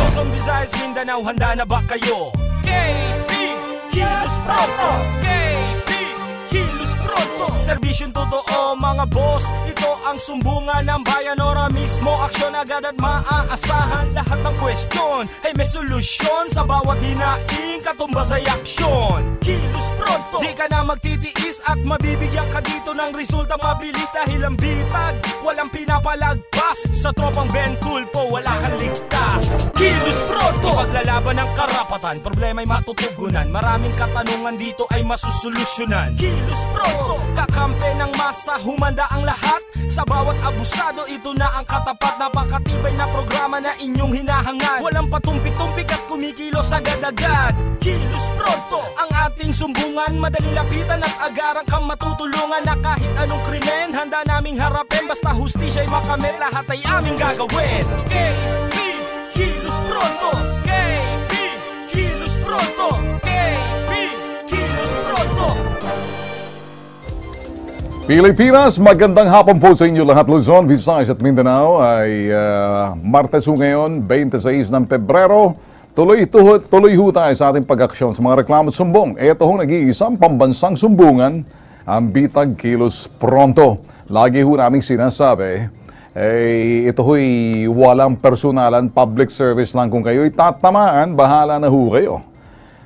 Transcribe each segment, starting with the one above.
Luzon, Visayas, Mindanao, handa na ba kayo? KP Kilos Pronto! KP Kilos Pronto! Serbisyong totoo mga boss, ito ang sumbungan ng bayan. Ora mismo, aksyon agad at maaasahan. Lahat ng question ay may solusyon. Sa bawat hinaing, katumbas ay aksyon. Kilos Pronto! Di ka na magtitiis at mabibigyan ka dito ng resulta mabilis. Dahil ang bitag, walang pinapalagpas. Sa tropang Ben Tulfo, wala kang ligtas. Kilos Pronto! Ipaglalaban ng karapatan, problema'y matutugunan. Maraming katanungan dito ay masusolusyonan. Kilos Pronto! Kakampi ng masa, humanda ang lahat. Sa bawat abusado, ito na ang katapat. Napakatibay na programa na inyong hinahangad. Walang patumpik-tumpik at kumikilos agad-agad. Kilos Pronto! Ang ating sumbungan, madali lapitan at agarang kang matutulungan. Na kahit anong krimen, handa naming harapin. Basta hustisya'y makamit, lahat ay aming gagawin. KP Kilos Pronto! KP Kilos Pronto! KP Kilos Pronto! Pilipinas, magandang hapon po sa inyo lahat. Luzon, Visayas at Mindanao ay Martes ngayon, 26 ng Pebrero. Tuloy ho tayo sa ating pag-aksyon sa mga reklamo at sumbong. Ito ho nag-iisang pambansang sumbungan, ang Bitag Kilos Pronto. Lagi ho naming sinasabi, ito ho'y walang personalan, public service lang. Kung kayo'y tatamaan, bahala na ho kayo.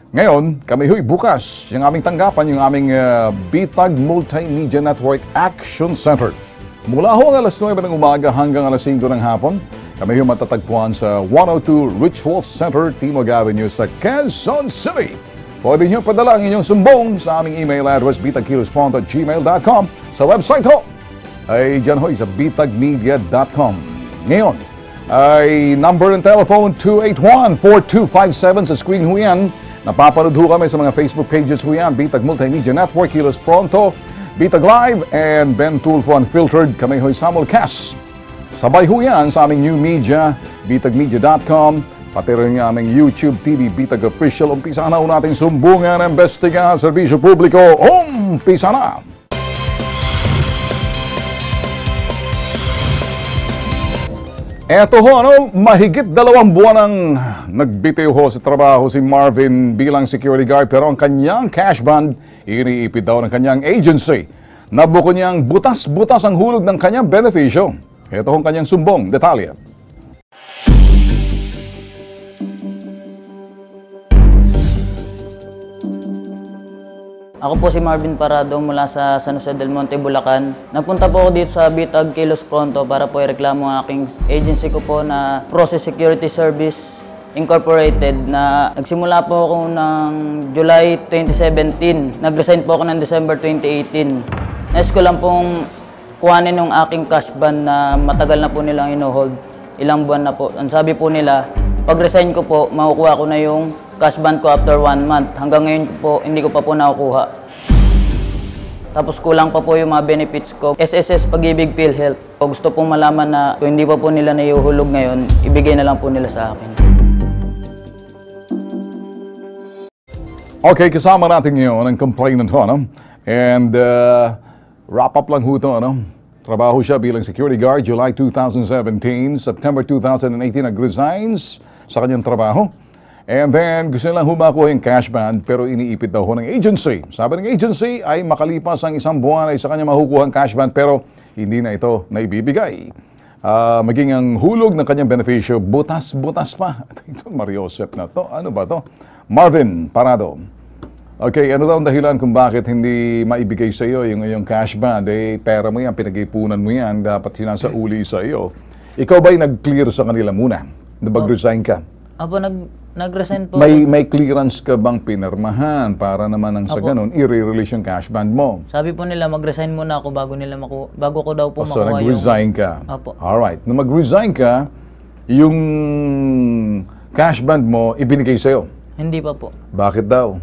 Ngayon, kami ho'y bukas. Yung aming tanggapan, yung aming Bitag Multimedia Network Action Center. Mula ho ang alas 9 ng umaga hanggang alas 5 ng hapon, kami ho'y matatagpuan sa 102 Ritual Center, Timog Avenue sa Quezon City. Pwede nyo padala ang inyong sumbong sa aming email address bitagkilospronto@gmail.com. Sa website ho, ay dyan ho sa bitagmedia.com. Ngayon, ay number ng telephone 281-4257 sa screen ho yan. Napapanood ho kami sa mga Facebook pages ho yan, Bitag Multimedia Network, Kilos Pronto, Bitag Live, and Ben Tulfo Unfiltered. Kami ho'y simulcast. Sabay ho yan sa aming new media, bitagmedia.com, pati rin ang aming YouTube TV, Bitag Official. Umpisa na ho natin sumbungan, investigahan, serbisyo publiko. Umpisa na! Eto ho, mahigit 2 buwan ang nagbitiw ho sa trabaho si Marvin bilang security guard, pero ang kanyang cash bond iniipit daw ng kanyang agency. Nabuko niyang butas-butas ang hulog ng kanyang benepisyo. Eto ho ang kanyang sumbong. Detalye. Ako po si Marvin Parado mula sa San Jose del Monte, Bulacan. Nagpunta po ako dito sa Bitag Kilos Pronto para po ireklamo ang aking agency ko po na Process Security Service Incorporated na nagsimula po ako ng July 2017. Nag-resign po ako ng December 2018. Nais ko lang pong kuhanin yung aking cash bond na matagal na po nilang ino-hold. Ilang buwan na po. Ang sabi po nila, pag-resign ko po, makukuha ko na yung cash bond ko after 1 month. Hanggang ngayon po, hindi ko pa po nakukuha. Tapos kulang pa po yung mga benefits ko. SSS, Pag-ibig, PhilHealth. Gusto pong malaman na kung hindi pa po nila naiuhulog ngayon, ibigay na lang po nila sa akin. Okay, kasama natin ngayon ang complainant ho, no? And wrap up lang ho ito, no? Trabaho siya bilang security guard July 2017, September 2018 nag-resigns sa kanyang trabaho. And then, gusto nilang humakuha yung cash bond pero iniipit daw ho ng agency. Sabi ng agency ay makalipas ang 1 buwan ay sa kanya makukuha ang cash bond pero hindi na ito naibibigay. Maging ang hulog ng kanyang benepisyo, butas-butas pa. Ito, Mariosep na to. Ano ba to? Marvin Parado. Okay, ano daw ang dahilan kung bakit hindi maibigay sa iyo yung cash bond? Pera mo yan, pinag-ipunan mo yan, dapat sinasauli sa iyo. Ikaw ba'y nag-clear sa kanila muna? Nag-resign ka? Apo, nag-resign po. May clearance ka bang pinirmahan para naman nang sa ganun, i-release yung cash bond mo? Sabi po nila, mag-resign muna ako bago ko daw po So, makuha nag-resign ka? Apo. Alright. Nung mag-resign ka, yung cash bond mo, ibinigay sa'yo? Hindi pa po. Bakit daw?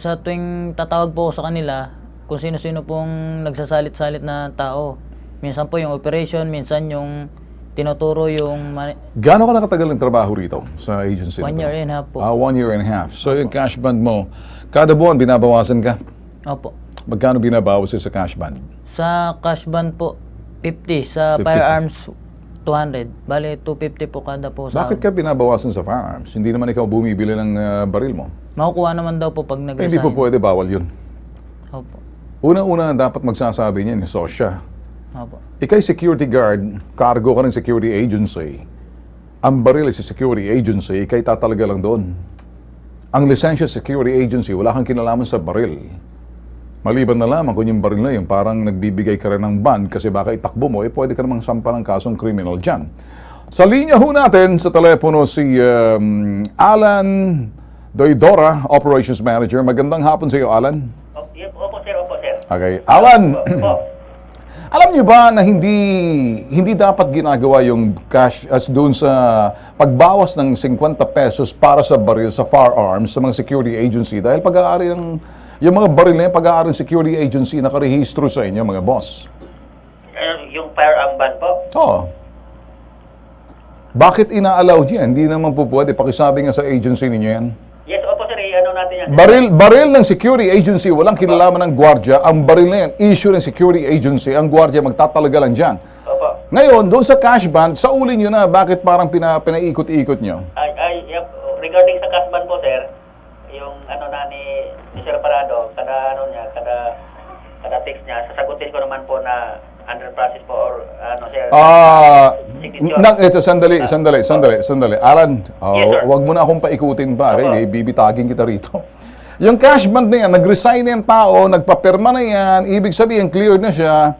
Sa tuwing tatawag po ako sa kanila, kung sino-sino pong nagsasalit-salit na tao. Minsan po yung operation, minsan yung tinuturo yung... Gaano ka nakatagal ng trabaho rito sa agency? 1 year and a half po. 1 year and a half. So yung cash bond mo, kada buwan binabawasan ka? Opo. Magkano binabawas sa cash bond? Sa cash bond po, 50 sa 50. firearms 200. Bale 250 po kada po sa Bakit ka binabawasan sa firearms? Hindi naman ikaw bumibili ng baril mo. Makukuha naman daw po pag nag-resign. Hindi po pwede, bawal yun. Opo. Una-una dapat magsasabi niyan, Sosya. Opo. Ika'y security guard, cargo ka ng security agency. Ang baril ay sa security agency, ika'y tatalaga lang doon. Ang lisensya sa security agency, wala kang kinalaman sa baril. Maliban na lamang kung yung baril na yun, parang nagbibigay ka rin ng ban kasi baka itakbo mo, pwede ka namang sampa ng kasong criminal dyan. Sa linya ho natin, sa telepono si Alan Doidora, Operations Manager. Magandang hapon sa iyo, Alan. Opo, sir. Opo, sir. Okay. Alan, Opo. alam niyo ba na hindi dapat ginagawa yung cash as doon sa pagbawas ng 50 pesos para sa baril sa firearms sa mga security agency dahil pag-aari ng yung mga baril na yung pag-aari ng security agency nakarehistro sa inyo, mga boss. Yung firearm ban po? Oo. Bakit ina-allow yan? Hindi naman po pwede. Pakisabi nga sa agency ninyo yan. Yes, opo, sir. Ano natin yan? Baril ng security agency, walang kinalaman ng gwardya. Ang baril na yan, issue ng security agency. Ang gwardya magtatalaga lang dyan. Opo. Ngayon, doon sa cash ban, saulin nyo na bakit parang pinaikot-ikot nyo. Yep. Regarding sa cash ban po, sir, yung ano na ni Sir Parado, kada text niya, sasagutin ko naman po na under process po or ano, sir. Ito, sandali. Alan, Yes, sir. wag mo na akong paikutin pa. Okay? Bibitagin kita rito. Yung cash ban na yan, nag-resign na yung tao, nagpapirma na yan, ibig sabihin, cleared na siya.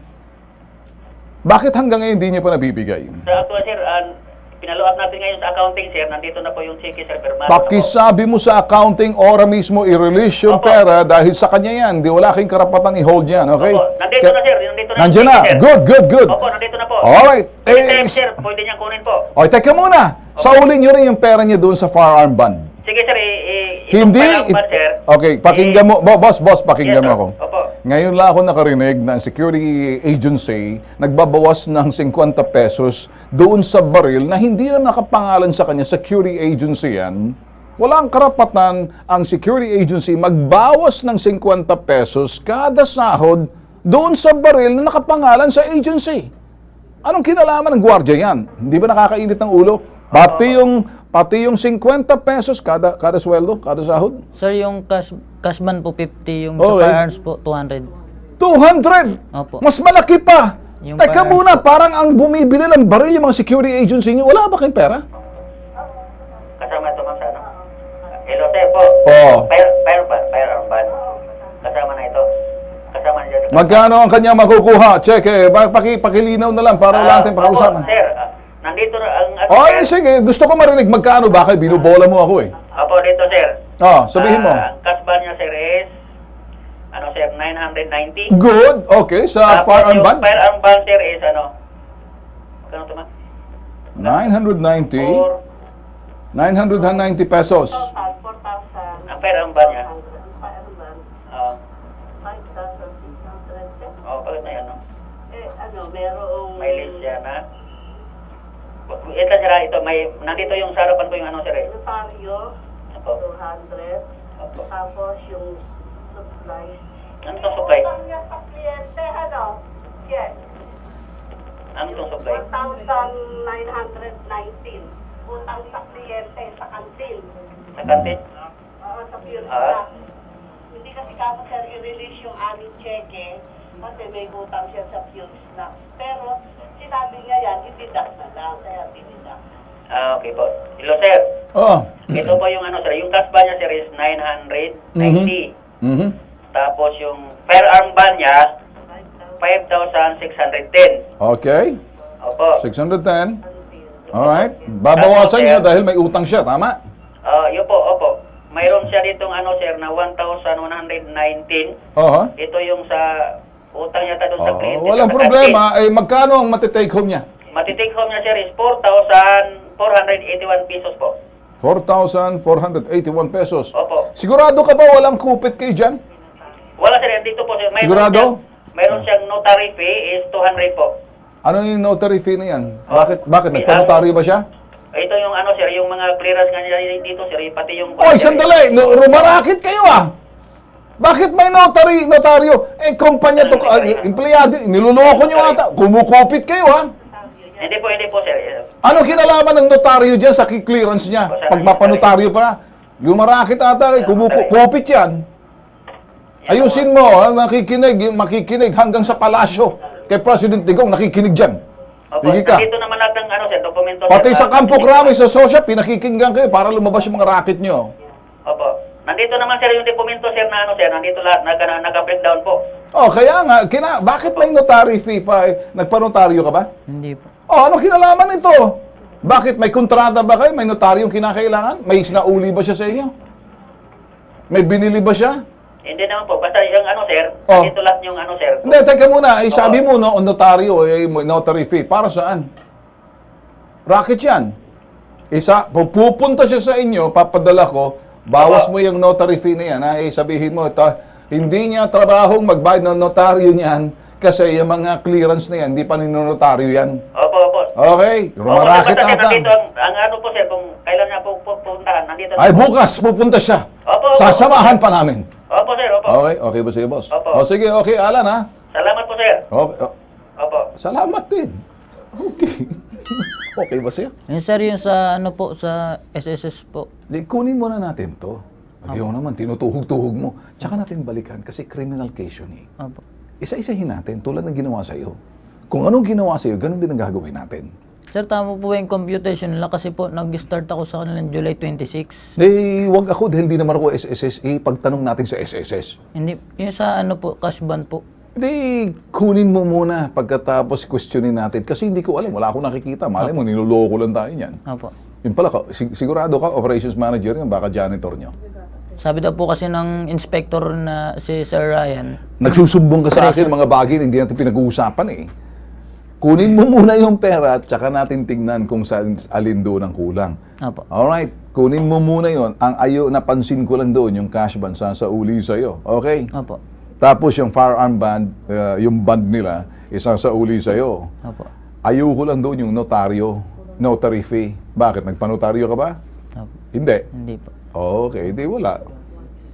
Bakit hanggang ngayon hindi niya pa nabibigay? So, actually, sir, pinalo up natin ngayon sa accounting, sir. Nandito na po yung cheque, sir. Pakisabi mo sa accounting, ora mismo i-release yung Opo. pera dahil sa kanya yan. Di wala kang karapatan i-hold yan, okay? Opo. Nandito na, sir. Nandito na. Nandiyan yung na. cheque, sir. Good. Opo, nandito na po. Alright. Anytime, sir, pwede niyang kunin po. Okay, teka muna. Saulin nyo rin yung pera niya doon sa firearm ban. Sige, sir. Hindi. Sir. Okay, pakinggan mo. Boss, pakinggan Yes, mo sir. ako. Opo. Ngayon lang ako nakarinig na ang security agency nagbabawas ng 50 pesos doon sa baril na hindi na nakapangalan sa kanya, security agency yan. Walang karapatan ang security agency magbawas ng 50 pesos kada sahod doon sa baril na nakapangalan sa agency. Anong kinalaman ng gwardiya yan? Hindi ba nakakainit ng ulo? Pati yung 50 pesos kada sweldo, kada sahod? Sir, yung cash ban po 50, yung Okay. sa firearms po 200. 200! Opo. Mas malaki pa! Yung Teka firearms muna, parang ang bumibili ng baril yung mga security agency nyo. Wala ba kayong pera? Kasama ito, ma'am, sa ano? Hello, sir po. Oo. Firearm ban. Kasama na ito. Kasama na dyan. Magkano ang kanya makukuha? Check pakilinaw na lang para wala natin pakiusapan. Sir, nandito na ang... Ay, sige. Gusto ko marinig magkano. Bakit binubola mo ako eh. Opo, dito, sir. Sabihin mo. Ang cash ban niya, sir, is... Ano, sir, 990. Good. Okay, sa Tapos firearm yung ban? firearm ban, sir, is ano? Kano ito, ma'am? 990. 990 pesos. 4,000. Ang firearm ban niya. Firearm ban. Oo. 5,600. Bakit na yan, no? Merong... May list yan, ha? Ito, sir, ito. Nandito yung sa harapan ko yung ano, sir, eh. Notaryo, Opo. 200. Opo. Tapos yung supply. Ano itong supply? Utang niya sa kliyente, ano? Yes. Ano itong supply? 1,919. Utang sa kliyente sa kantin. Sa kantin? Oo, sa Pure Ah. Snack. Hindi kasi kako, sir, i-release yung aming cheque kasi may utang siya sa Pure Snack. Pero sinabi niya yan, i-deduct na lang. Kaya i-deduct. Okay po. Hello, sir. Oh. Ito po yung ano, sir. Yung cash ban niya, sir, is 990. Mhm. Tapos yung firearm ban niya, 5,610. Okay. Opo. 610. Alright. Babawasan niya dahil may utang siya. Tama? Yun po, opo. Mayroon siya ditong ano, sir, na 1,119. Oo. Ito yung sa utang niya doon sa kliyente. Walang sa problema. Eh, magkano ang matitake home niya? kantin. Matitake home niya, sir, is 4,481 pesos po. 4,481 pesos. Opo. Sigurado ka ba walang kupit kay dyan? Wala, sir. Dito po, sir. Sigurado? Mayroon siyang notary fee is 200 po. Ano yung notary fee na yan? Oh. Bakit? Nagpanotaryo ba siya? Ito yung ano, sir, yung mga clearance nga niya dito, sir, pati yung... Oy, sandali! Rumarakit kayo ah! Bakit may notaryo? Eh, kumpanya to, empleyado, niluloko nyo ata. Kumukupit kayo, ha? Hindi po, sir. Ano kinalaman ng notaryo dyan sa clearance niya? Pag mapanotaryo pa, lumarakit ata, kumukupit yan. Ayusin mo, ha? Makikinig hanggang sa palasyo. Kay President Digong, nakikinig dyan. Opo, Sige ka. nandito naman lahat ng sir, dokumento. Pati sir, sa Campo Crame, sa Sosya, pinakikinggan kayo para lumabas yung mga racket nyo. Opo. Nandito naman, sir, yung dokumento, sir, na sir, nandito lahat, naka-breakdown po. Oh, kaya nga, bakit may notary fee pa? Nagpanotaryo ka ba? Hindi po. Oh, ano kinalaman nito? Bakit? May kontrata ba kayo? May notaryong kinakailangan? May sinauli ba siya sa inyo? May binili ba siya? Hindi naman po. Basta yung sir, Oh. nandito lahat yung sir. Hindi, teka muna. Sabi mo, no, notaryo, notary fee. Para saan? Racket yan. Pupunta siya sa inyo, papadala ko, bawas mo yung notary fee na yan. Sabihin mo, hindi niya trabahong magbayad ng notaryo niyan kasi yung mga clearance na yan, hindi pa ninonotaryo yan. Opo. Okay, rumaraket Basta, sir, ata. nandito, ang po, sir, kung kailan niya po pupuntahan, nandito. Ay, bukas pupunta siya. Opo. Sasamahan pa namin. Opo, sir, opo. Okay ba sa'yo, boss? Opo. O sige, okay, Alan, ha? Salamat po, sir. Okay. Opo. Salamat din. Okay. Okay ba sa'yo? Yung sir, yung sa sa SSS po. Di, kunin muna natin to. Ayaw naman, tinutuhog-tuhog mo. Tsaka natin balikan kasi criminal case yun eh. Opo. Isa-isahin natin tulad ng ginawa sa'yo. Kung anong ginawa sa'yo, ganun din ang gagawin natin. Sir, tama po yung computation nila kasi po nag-start ako sa kanila July 26. Wag ako dahil hindi naman ako SSS. Pagtanong natin sa SSS. Hindi, yung sa cash ban po. Kunin mo muna pagkatapos questionin natin. Kasi hindi ko alam, wala akong nakikita. Malay mo, niloloko lang tayo niyan. Opo. Yun pala, sigurado ka, operations manager yan, baka janitor nyo. Sabi daw po kasi ng inspector na si Sir Ryan. Nagsusumbong ka sa akin mga bagay na hindi natin pinag-uusapan eh. Kunin mo muna yung pera at saka natin tingnan kung saan alin doon ang kulang. Opo. Alright, kunin mo muna yon. Ang napansin ko lang doon, yung cash ban, sasauli sa'yo. Okay? Opo. Tapos yung firearm band, yung band nila, isasauli sa'yo. Opo. Ayoko lang doon yung notary fee. Bakit? Nagpanotaryo ka ba? Opo. Hindi. Hindi po. Okay, di wala.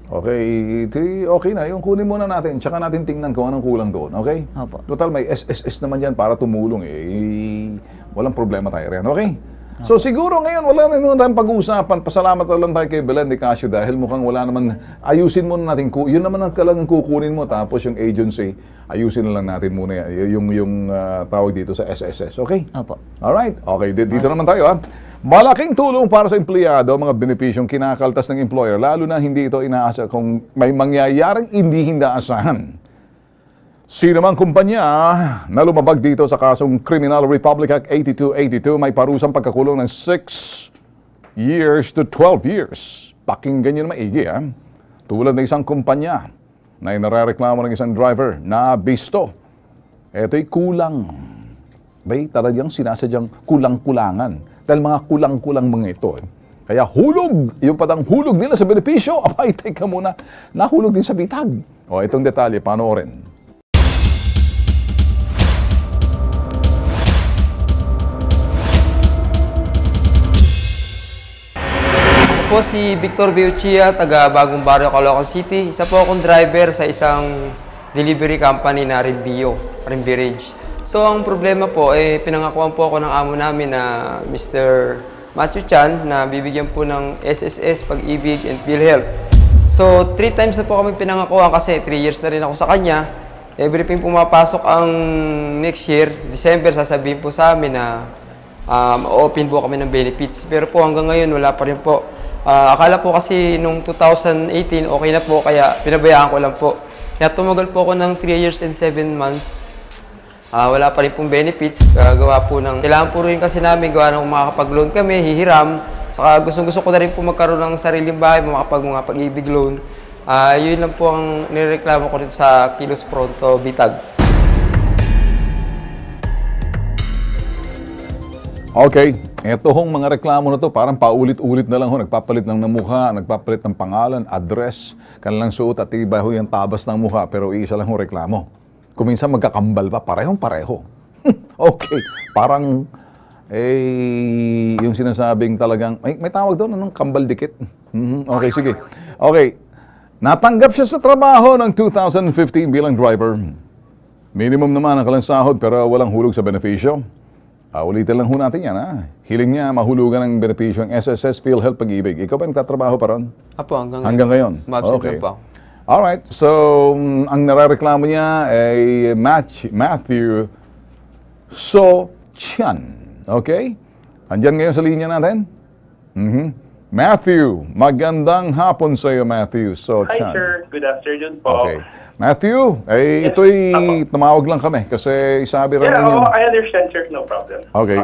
Okay na. Yung kunin muna natin, tsaka natin tingnan kung anong kulang doon. Okay? Opo. Total, may SSS naman yan para tumulong eh. Walang problema tayo rin. Okay? So siguro ngayon, wala na naman tayong pag-uusapan. Pasalamat na lang tayo kay Belen de Casio dahil mukhang wala naman. Ayusin muna natin. Yun naman ang kailangan kukunin mo. Tapos yung agency, ayusin na lang natin muna yung tawag dito sa SSS. Okay? Opo. Alright. Okay, dito naman tayo ha. Malaking tulong para sa empleyado, mga benepisyong kinakaltas ng employer, lalo na hindi ito inaasa kung may mangyayaring hindi hinaasahan. Sino mang kumpanya na lumabag dito sa kasong Criminal Republic Act 8282 may parusang pagkakulong ng 6 years to 12 years. Pakinggan nyo na maigi ha. Tulad ng isang kumpanya na inarereklamo ng isang driver na bisto. Ito'y kulang. Talagang sinasadyang kulang-kulangan. Dahil mga kulang-kulang mga ito. Kaya hulog, yung patang hulog nila sa benepisyo, abay, teka muna, nahulog din sa bitag. Itong detalye, panoorin. Ako po si Victor Biuchia, taga Bagong Barrio, Caloocan City. Isa po akong driver sa isang delivery company na Rimvirage. So, ang problema po, pinangakuan po ako ng amo namin na Mr. Matthew Chan na bibigyan po ng SSS, Pag-ibig, and PhilHealth. So, 3 times na po kami pinangakuan kasi 3 years na rin ako sa kanya. Every time pumapasok ang next year, December, sasabihin po sa amin na open po kami ng benefits. Pero po hanggang ngayon, wala pa rin po. Akala po kasi nung 2018, okay na po, kaya pinabayaan ko lang po. Kaya tumagal po ako ng 3 years and 7 months. Wala pa rin pong benefits, gawa po ng kailangan po rin kasi namin gawa ng makakapag-loan kami, hihiram. Saka gusto ko na rin po magkaroon ng sariling bahay, makapag-ibig loan. Yun lang po ang nireklamo ko dito sa Kilos Pronto, Bitag. Okay, eto hong mga reklamo na to, parang paulit-ulit na lang ho, nagpapalit lang ng mukha, nagpapalit ng pangalan, address, kanilang suot at iba ho yung tabas ng mukha, pero isa lang ho reklamo. Kung minsan magkakambal pa, parehong-pareho. Okay, parang, yung sinasabing talagang, may tawag doon, anong kambal dikit? Okay, sige. Okay, Natanggap siya sa trabaho ng 2015 bilang driver. Minimum naman ang kanilang sahod pero walang hulog sa benepisyo. Ulitin lang ho natin yan, ha? Hiling niya mahulugan ng benepisyo ng SSS, PhilHealth, Pag-ibig. Ikaw ba nagtatrabaho pa ron? Apo, Hanggang ngayon? Ma-absent lang po. Alright, so ang narareklamo niya ay Matthew So-chan. Okay? Andiyan ngayon sa linya natin? Matthew, magandang hapon sa iyo, Matthew So-chan. Hi sir, good afternoon po. Okay. Matthew, Yes, ito'y apo. tumawag lang kami kasi sabi raw Yeah, ninyo. I understand sir, no problem. Okay.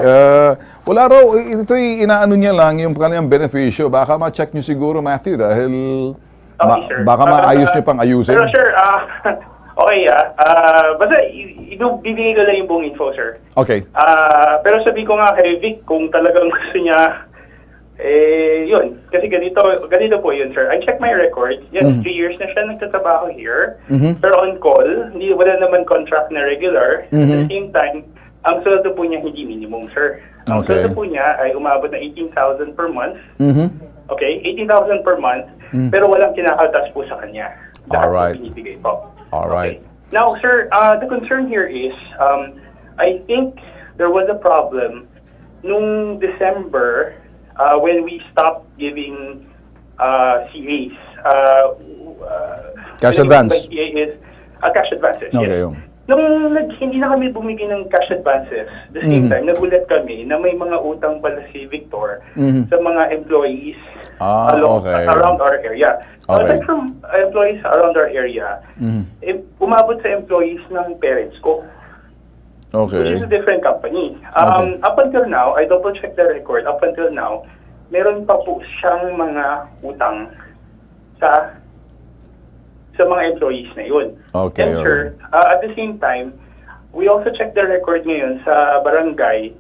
Wala raw, ito'y inaano niya lang yung kanyang benepisyo. Baka ma-check nyo siguro, Matthew, dahil Okay, sir. baka maayos nyo pang ayusin. Pero sir, okay basta bibigay ko lang yung buong info sir. Okay. Pero sabi ko nga kay Vic, kung talagang gusto niya, yun. Kasi ganito po yun, sir. I check my record. Yan, 3 years na siya nagtatrabaho here. Pero on call, wala naman contract na regular. At the same time, ang sweldo po niya hindi minimum, sir. Ang Okay. sweldo po niya ay umabot na 18,000 per month. Okay? 18,000 per month. Pero walang kinakaltas po sa kanya. Lahat Alright. po binibigay po. Alright. Okay. Now, sir, the concern here is, I think there was a problem nung December when we stopped giving CAs. Cash what I mean advance. by CA is cash advances. Okay. Yes. Nung hindi na kami bumigay ng cash advances, the same time, nagulat kami na may mga utang pala si Victor sa mga employees around our area. So, Okay. aside from employees around our area, umabot sa employees ng parents ko, which Okay. is a different company. Okay. Up until now, I double-check the record, up until now, meron pa po siyang mga utang sa mga employees na yun. Okay, And sir, at the same time, we also check the record ngayon sa barangay.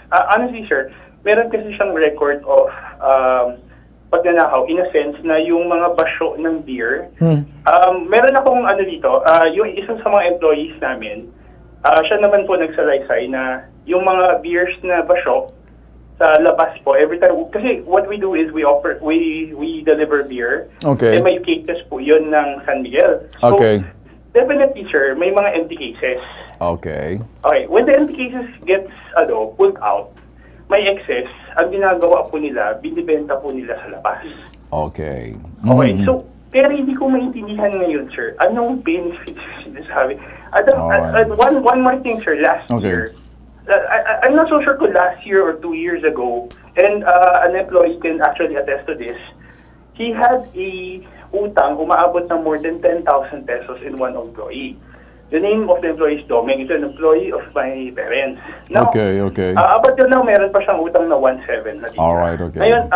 Honestly sir, meron kasi siyang record of pagnanakaw in a sense na yung mga basyo ng beer. Meron akong ano dito, yung isang sa mga employees namin, siya naman po nagsalaysay na yung mga beers na basyo sa labas po every time, kasi what we do is we deliver beer. Okay. And may cases po yun ng San Miguel. So, Okay. definitely sir, may mga empty cases. Okay. Okay, when the empty cases gets pulled out, may excess, ang ginagawa po nila, binibenta po nila sa labas. Okay. Okay, so, pero hindi ko maintindihan ngayon, sir. Anong benefits sinasabi? Alright. One more thing, sir, last Okay. year. I'm not so sure kung last year or 2 years ago, and an employee can actually attest to this, he had a utang umaabot ng more than 10,000 pesos in one employee. The name of the employee is Domeng. It's an employee of my parents. Now, Okay, okay. up until now, meron pa siyang utang na 1,700 na dito. Alright, okay. Ngayon,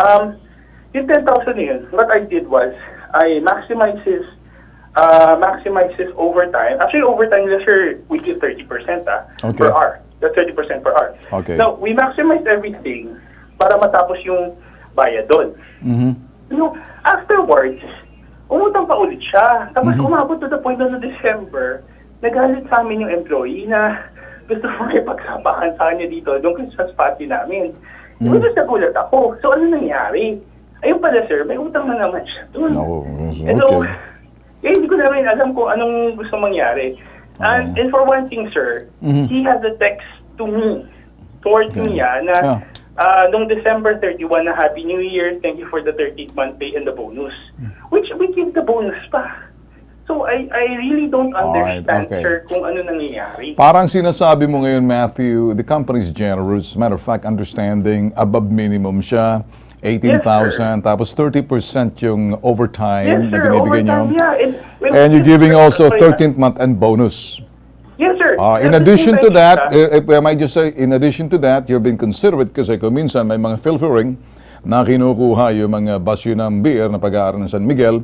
yung 10,000 na yun, what I did was, I maximized his overtime. Actually, overtime nila, sir, we give 30% Okay. per hour. That's 30% per hour. Okay. Now, we maximized everything para matapos yung bayad doon. No, afterwards, umutang pa ulit siya. Tapos umabot to the point na December, nagalit sa amin yung employee na gusto mo ipagsapakan sa kanya dito doon sa spotty namin. Diba nagulat ako? So ano nangyari? Ayun pala sir, may utang na naman siya doon. And so, hindi ko na rin alam kung anong gusto mangyari. And for one thing sir, he has a text to me, towards me na nung December 31 na Happy New Year, thank you for the 13th month pay and the bonus. Which we give the bonus pa. So I really don't understand, okay. sir, kung ano nangyayari. Parang sinasabi mo ngayon, Matthew, the company is generous. Matter of fact, understanding above minimum siya, 18,000, tapos 30% yung overtime na binibigay nyo. And you're giving also 13th month and bonus. Yes, sir. In addition to that, if I might just say, in addition to that, you're being considerate kasi kung minsan may mga filtering na kinukuha yung mga basyo ng beer na pag-aaral ng San Miguel.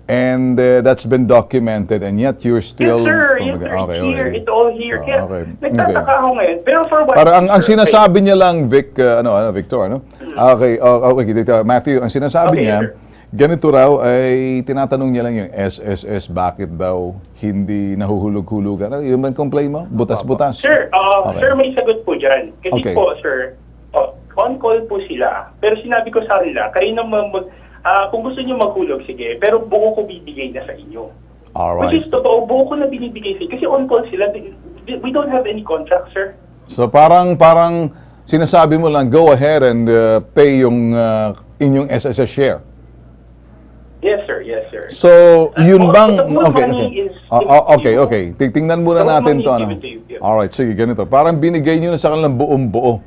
And that's been documented, and yet you're still... Yes, sir. Yes, sir. Okay, It's here. okay. It's all here. Kaya, Okay. nagtataka ako ngayon. Pero for what... Para ang sinasabi niya lang, Victor, ano? Okay, okay, Matthew, ang sinasabi Okay, niya, sir. ganito raw ay tinatanong niya lang yung SSS, bakit daw hindi nahuhulog-hulugan? Ano, yung bang complain mo? Butas-butas? Sir, Okay. sir, may sagot po dyan. Kasi Okay. po, sir, on call po sila. Pero sinabi ko sa kanila, kayo naman kung gusto niyo maghulog, sige, pero buo ko bibigay na sa inyo. Alright. Which is totoo, buo ko na binibigay sa inyo. Kasi on-call sila, we don't have any contract, sir. So parang sinasabi mo lang, go ahead and pay yung inyong SSS share. Yes, sir. Yes, sir. So, yun bang... the whole Okay, money okay. is Okay. Tingnan muna The whole natin money to. is Ano. given to you, yeah. Alright, sige, ganito. Parang binigay nyo na sa kanilang buong-buo.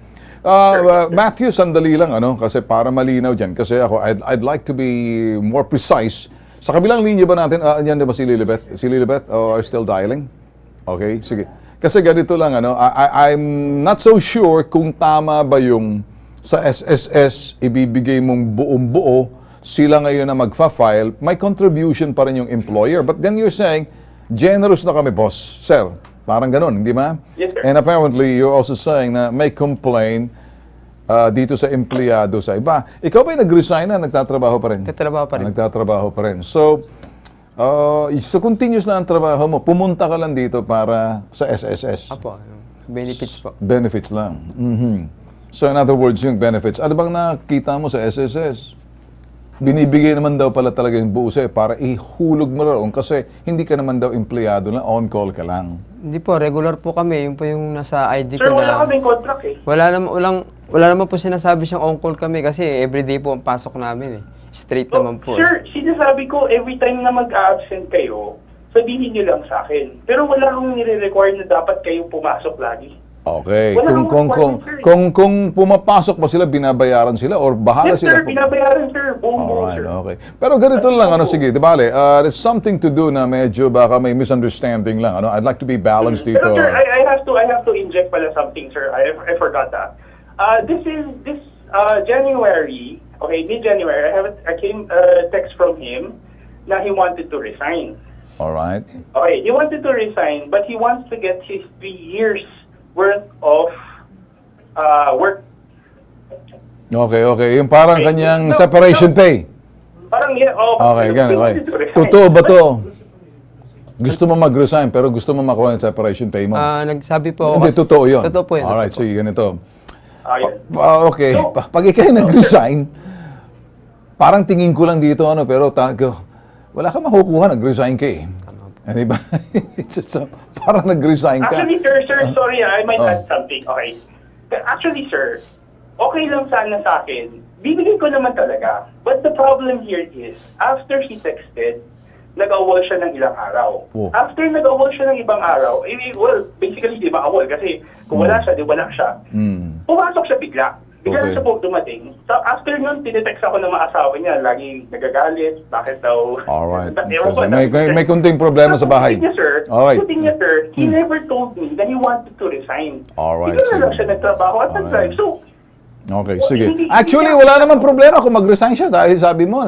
Matthew, sandali lang, ano, kasi para malinaw dyan. Kasi ako, I'd like to be more precise. Sa kabilang linya ba natin, yan na ba si Lilibet? Si Lilibet, are still dialing? Okay, sige. Kasi ganito lang, ano, I'm not so sure kung tama ba yung sa SSS, ibibigay mong buong-buo, sila ngayon na magfa-file, may contribution pa rin yung employer. But then you're saying, generous na kami, boss. Sir, parang ganun, hindi ba? Yes, sir. And apparently, you're also saying na may complaint dito sa empleyado sa iba. Ikaw ba'y nag-resign na, nagtatrabaho pa rin? Nagtatrabaho pa rin. Nagtatrabaho pa rin. So continuous na ang trabaho mo, pumunta ka lang dito para sa SSS. Apo, benefits po. Benefits lang. So in other words, yung benefits, ano bang nakita mo sa SSS? Binibigay naman daw pala talaga yung buo sa'yo para ihulog mo roon kasi hindi ka naman daw empleyado na on-call ka lang. Hindi po, regular po kami. Yun po yung nasa ID Sir, ko wala na... kaming contract eh. Wala naman po sinasabi siyang on-call kami kasi everyday po ang pasok namin eh. Straight naman po. Sir, sinasabi ko, every time na mag-absent kayo, sabihin niyo lang sa akin. Pero wala akong nire-require na dapat kayo pumasok lagi. Okay. Wala akong requirement, sir. Kung pumapasok ba sila, binabayaran sila or bahala Yes, sila? sir, binabayaran, sir. Buong-buo, Alright, sir. okay. Pero ganito lang, ano, sige, di bale, there's something to do na medyo baka may misunderstanding lang, ano, I'd like to be balanced dito. Pero sir, I have to inject pala something, sir. I forgot that. This January, okay, mid-January, I came text from him na he wanted to resign. Alright. Okay, he wanted to resign, but he wants to get his 3 years worth of work. Okay. Yung parang Okay. kanyang No, separation no. pay. Parang Okay, ganun. Okay. Totoo ba to? Gusto mo mag-resign pero gusto mo makuha yung separation pay mo? Nagsabi po ako... Hindi, totoo yun. Totoo po yun. Alright, sige, ganito. Ayun. Okay, So- pag ikaw nag-resign, parang tingin ko lang dito, ano, pero wala ka makukuha, nag-resign ka eh. Di ba? So, parang nag-resign ka. Actually, sir, sorry, I might add something. Okay. Actually, sir, okay lang sana sa akin. Bibigyan ko naman talaga. But the problem here is, after he texted, nag-awol siya ng ilang araw. Oh. After nag-awol siya ng ibang araw, well, basically, di ba awol? Kasi kung wala siya, di wala siya. Pumasok siya bigla. Bigla Okay. siya po dumating. So, after nun, tinetext ako ng mga asawa niya. Laging nagagalit. Bakit daw? Alright. Ewan ko, May kunting problema sa bahay. Good thing niya, sir. Alright. Good thing niya, sir. He never told me that he wanted to resign. Alright, Bigla na lang sige. siya nagtrabaho at nag-drive. So, Okay, Well, sige. hindi- Actually, hindi- wala namang problema kung mag-resign siya dahil sabi mo,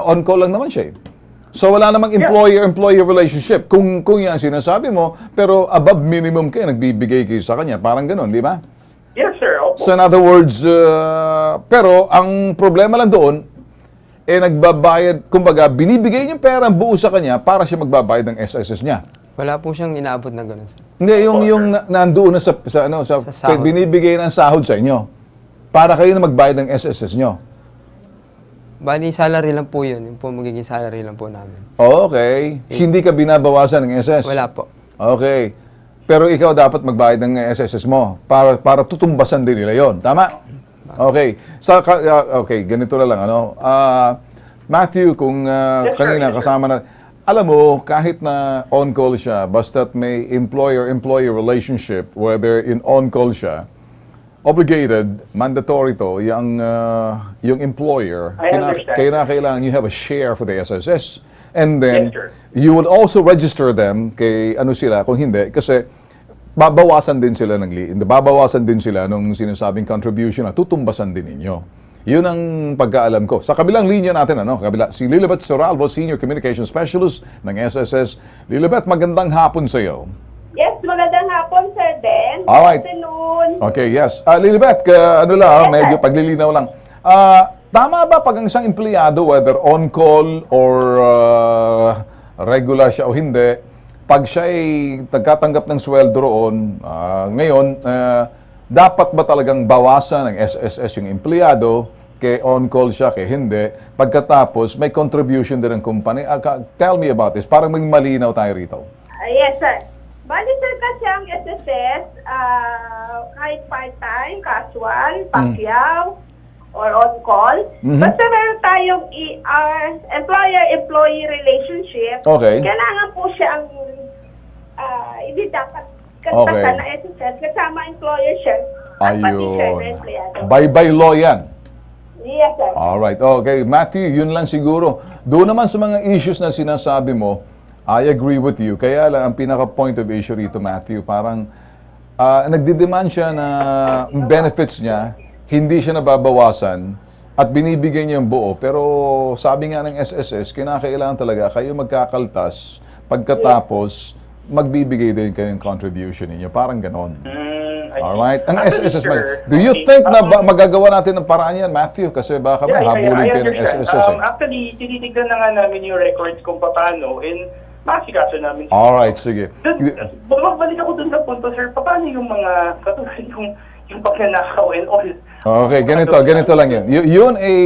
on-call lang naman siya. So wala namang employer-employee relationship. Kung yan sinasabi mo, pero above minimum kayo, nagbibigay kayo sa kanya. Parang ganun, di ba? yes, sir. Opo. So in other words, pero ang problema lang doon, nagbabayad, kumbaga, binibigay niyo pera buo sa kanya para siya magbabayad ng SSS niya. Wala po siyang inaabot na gano'n, sir. Hindi, yung nandoon na sa sahod. binibigay ng sahod sa inyo para kayo na magbayad ng SSS nyo. Bali, salary lang po yun. Yung po magiging salary lang po namin. Okay. Hindi ka binabawasan ng SS? Wala po. Okay. Pero ikaw dapat magbayad ng SSS mo para tutumbasan din nila yon. Tama? Okay. Okay, ganito na lang. Ano? Matthew, kung Yes, sir. kanina Yes, sir. kasama na, alam mo, kahit na on-call siya, basta't may employer-employee relationship, whether in on-call siya, obligated, mandatory to, yung employer, I understand. kailangan you have a share for the SSS. And then, Yes, sir. you would also register them kay ano sila, kung hindi, kasi babawasan din sila babawasan din sila nung sinasabing contribution na tutumbasan din ninyo. Yun ang pagkaalam ko. Sa kabilang linya natin, si Lilibet Soralvo, Senior Communication Specialist ng SSS. Lilibet, magandang hapon sa iyo. Yes, magandang hapon, Sir Den. Alright. Good afternoon. Okay, yes. Lilibet, medyo paglilinaw lang. Tama ba pag ang isang empleyado, whether on-call or regular siya o hindi, pag siya ay nagkatanggap ng sweldo roon, ngayon, dapat ba talagang bawasan ng SSS yung empleyado kay on-call siya, kay hindi. Pagkatapos, may contribution din ng company. Tell me about this. Parang maging malinaw tayo rito. Yes, sir. Bali, sir, kasi ang SSS, kahit part-time, casual, pakyaw, or on-call, basta meron tayong employer-employee relationship, kailangan po siya ang hindi dapat kantasan na SSS kasama employer siya at pati siya na empleyado. By law yan. Yes, sir. Alright. Okay, Matthew, yun lang siguro. Doon naman sa mga issues na sinasabi mo, I agree with you. Kaya lang, ang pinaka-point of issue rito, Matthew, parang nagdidemand siya na benefits niya, hindi siya nababawasan, at binibigay niya yung buo. Pero sabi nga ng SSS, kinakailangan talaga kayo magkakaltas, pagkatapos, magbibigay din kayo ng contribution ninyo. Parang ganon. Alright? Ang SSS, do you think na magagawa natin ng paraan yan, Matthew? Kasi baka may habulin kayo ng SSS. Actually, tinitignan na nga namin yung records kung paano, and masikaso namin. Alright, sige. Balik ako dun sa punto, sir, paano yung mga, katulad yung pagnanakaw and all. Okay, ganito lang yan. Yun ay,